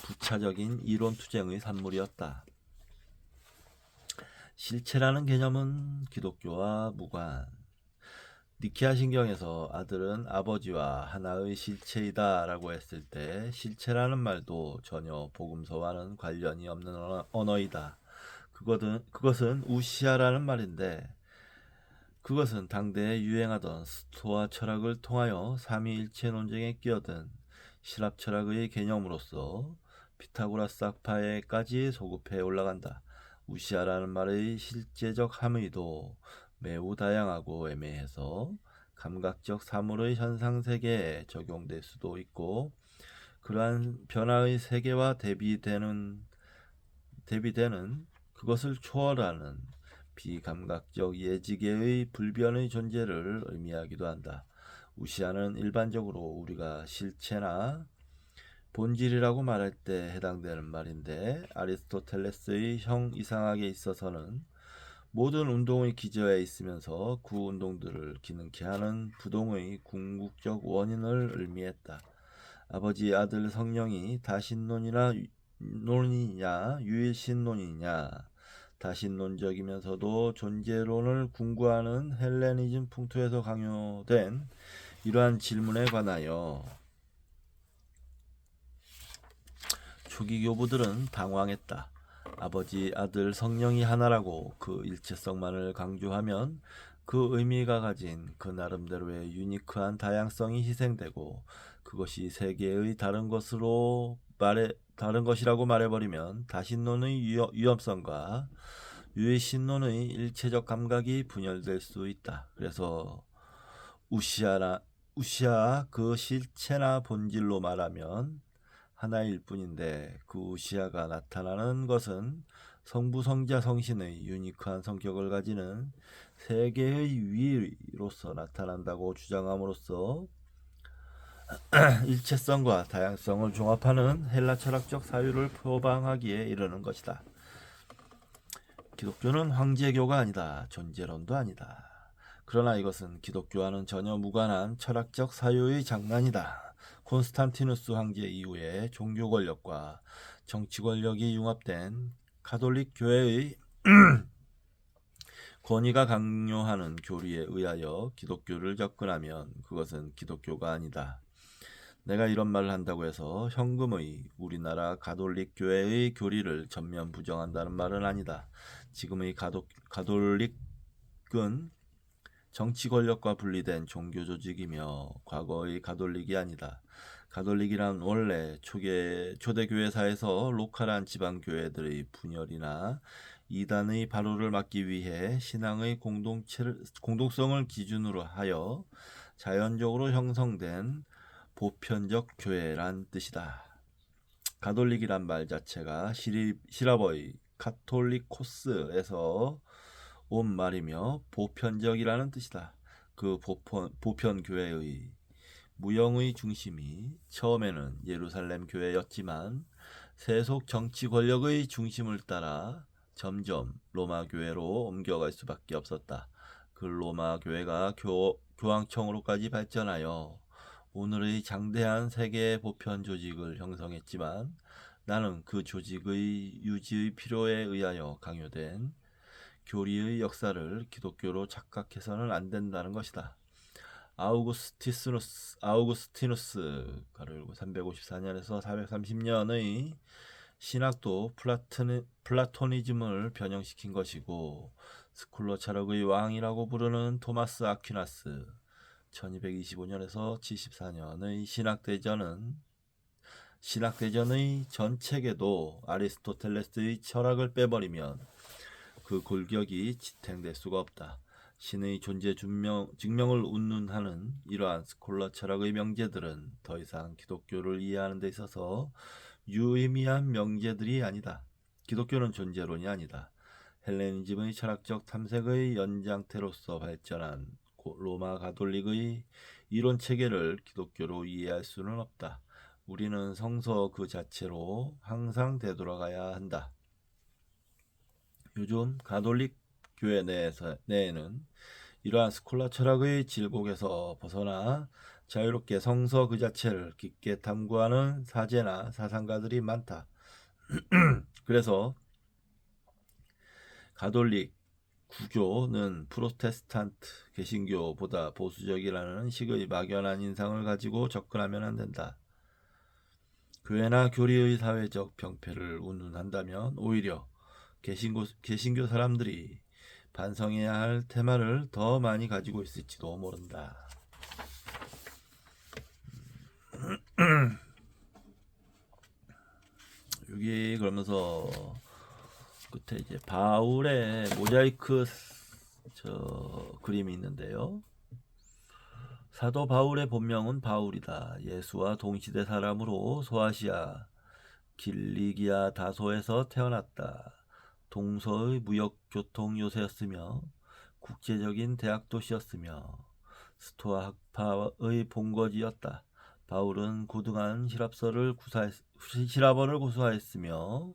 부차적인 이론 투쟁의 산물이었다. 실체라는 개념은 기독교와 무관. 니케아 신경에서 아들은 아버지와 하나의 실체이다 라고 했을 때 실체라는 말도 전혀 복음서와는 관련이 없는 언어이다. 그것은 우시아라는 말인데 그것은 당대에 유행하던 스토아 철학을 통하여 삼위일체 논쟁에 끼어든 신랍 철학의 개념으로서 피타고라스 학파에까지 소급해 올라간다. 우시아라는 말의 실제적 함의도 매우 다양하고 애매해서 감각적 사물의 현상 세계에 적용될 수도 있고 그러한 변화의 세계와 대비되는 그것을 초월하는 비감각적 예지계의 불변의 존재를 의미하기도 한다. 우시아는 일반적으로 우리가 실체나 본질이라고 말할 때 해당되는 말인데 아리스토텔레스의 형 이상학에 있어서는 모든 운동의 기저에 있으면서 그 운동들을 기능케 하는 부동의 궁극적 원인을 의미했다. 아버지, 아들, 성령이 다신론이냐 유일신론이냐, 다신론적이면서도 존재론을 궁구하는 헬레니즘 풍토에서 강요된 이러한 질문에 관하여 초기 교부들은 당황했다. 아버지, 아들, 성령이 하나라고 그 일체성만을 강조하면 그 의미가 가진 그 나름대로의 유니크한 다양성이 희생되고 그것이 세계의 다른 것이라고 말해버리면 다신론의 위험성과 유해신론의 일체적 감각이 분열될 수 있다. 그래서 우시아 그 실체나 본질로 말하면 하나일 뿐인데 그 우시아가 나타나는 것은 성부, 성자, 성신의 유니크한 성격을 가지는 세계의 위로서 나타난다고 주장함으로써 일체성과 다양성을 종합하는 헬라 철학적 사유를 표방하기에 이르는 것이다. 기독교는 황제교가 아니다. 존재론도 아니다. 그러나 이것은 기독교와는 전혀 무관한 철학적 사유의 장난이다. 콘스탄티누스 황제 이후에 종교 권력과 정치 권력이 융합된 가톨릭 교회의 권위가 강요하는 교리에 의하여 기독교를 접근하면 그것은 기독교가 아니다. 내가 이런 말을 한다고 해서 현금의 우리나라 가톨릭 교회의 교리를 전면 부정한다는 말은 아니다. 지금의 가톨릭은 정치 권력과 분리된 종교 조직이며 과거의 가톨릭이 아니다. 가톨릭이란 원래 초대 교회사에서 로컬한 지방 교회들의 분열이나 이단의 발호를 막기 위해 신앙의 공동성을 기준으로 하여 자연적으로 형성된 보편적 교회란 뜻이다. 가톨릭이란 말 자체가 시라버의 카톨리코스에서 온 말이며 보편적이라는 뜻이다. 그 보편 교회의 무형의 중심이 처음에는 예루살렘 교회였지만 세속 정치 권력의 중심을 따라 점점 로마 교회로 옮겨갈 수밖에 없었다. 그 로마 교회가 교황청으로까지 발전하여 오늘의 장대한 세계 보편 조직을 형성했지만 나는 그 조직의 유지의 필요에 의하여 강요된 교리의 역사를 기독교로 착각해서는 안 된다는 것이다. 아우구스티누스 가로 354년에서 430년의 신학도 플라토니즘을 변형시킨 것이고 스콜러 철학의 왕이라고 부르는 토마스 아퀴나스 1225년에서 74년의 신학대전의 전 체계도 아리스토텔레스의 철학을 빼버리면 그 골격이 지탱될 수가 없다. 신의 존재 증명을 운운하는 이러한 스콜라 철학의 명제들은 더 이상 기독교를 이해하는 데 있어서 유의미한 명제들이 아니다. 기독교는 존재론이 아니다. 헬레니즘의 철학적 탐색의 연장태로서 발전한 로마 가톨릭의 이론 체계를 기독교로 이해할 수는 없다. 우리는 성서 그 자체로 항상 되돌아가야 한다. 요즘 가톨릭 교회 내에는 이러한 스콜라 철학의 질곡에서 벗어나 자유롭게 성서 그 자체를 깊게 탐구하는 사제나 사상가들이 많다. 그래서 가톨릭 구교는 프로테스탄트 개신교보다 보수적이라는 식의 막연한 인상을 가지고 접근하면 안 된다. 교회나 교리의 사회적 병폐를 운운한다면 오히려 개신교 사람들이 반성해야 할 테마를 더 많이 가지고 있을지도 모른다. 여기 그러면서 끝에 이제 바울의 모자이크 그림이 있는데요. 사도 바울의 본명은 바울이다. 예수와 동시대 사람으로 소아시아 길리기아 다소에서 태어났다. 동서의 무역교통 요새였으며 국제적인 대학 도시였으며 스토아 학파의 본거지였다. 바울은 고등한 히라번을 고수하였으며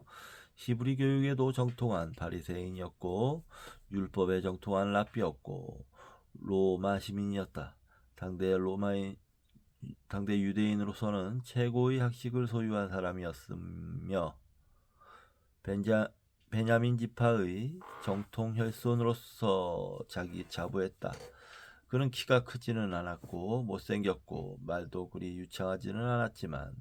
히브리 교육에도 정통한 바리새인이었고 율법에 정통한 랍비였고 로마 시민이었다. 당대 유대인으로서는 최고의 학식을 소유한 사람이었으며 베냐민 지파의 정통 혈손으로서 자부했다. 그는 키가 크지는 않았고 못생겼고 말도 그리 유창하지는 않았지만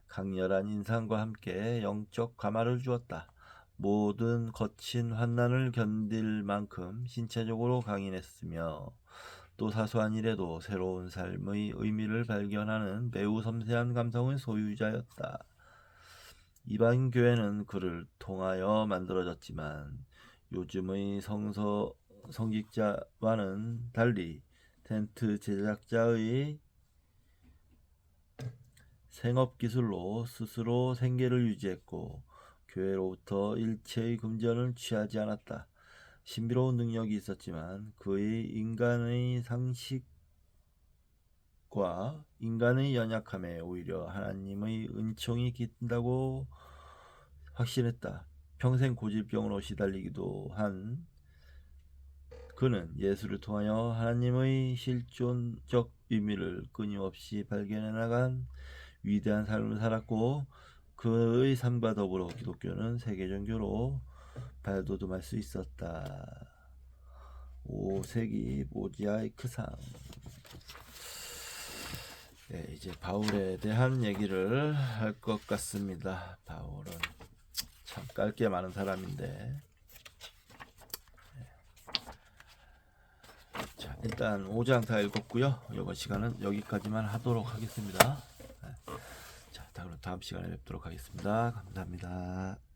강렬한 인상과 함께 영적 가마를 주었다. 모든 거친 환난을 견딜 만큼 신체적으로 강인했으며 또 사소한 일에도 새로운 삶의 의미를 발견하는 매우 섬세한 감성의 소유자였다. 이방 교회는 그를 통하여 만들어졌지만 요즘의 성직자와는 달리 텐트 제작자의 생업기술로 스스로 생계를 유지했고 교회로부터 일체의 금전을 취하지 않았다. 신비로운 능력이 있었지만 그의 인간의 상식과 인간의 연약함에 오히려 하나님의 은총이 깃든다고 확신했다. 평생 고질병으로 시달리기도 한 그는 예수를 통하여 하나님의 실존적 의미를 끊임없이 발견해 나간 위대한 삶을 살았고 그의 삶과 더불어 기독교는 세계 종교로 발돋움할 수 있었다. 5세기 모자이크상. 네, 이제 바울에 대한 얘기를 할 것 같습니다. 바울은 참 깔게 많은 사람인데, 자, 일단 5장 다 읽었고요. 이번 시간은 여기까지만 하도록 하겠습니다. 자, 그럼 다음 시간에 뵙도록 하겠습니다. 감사합니다.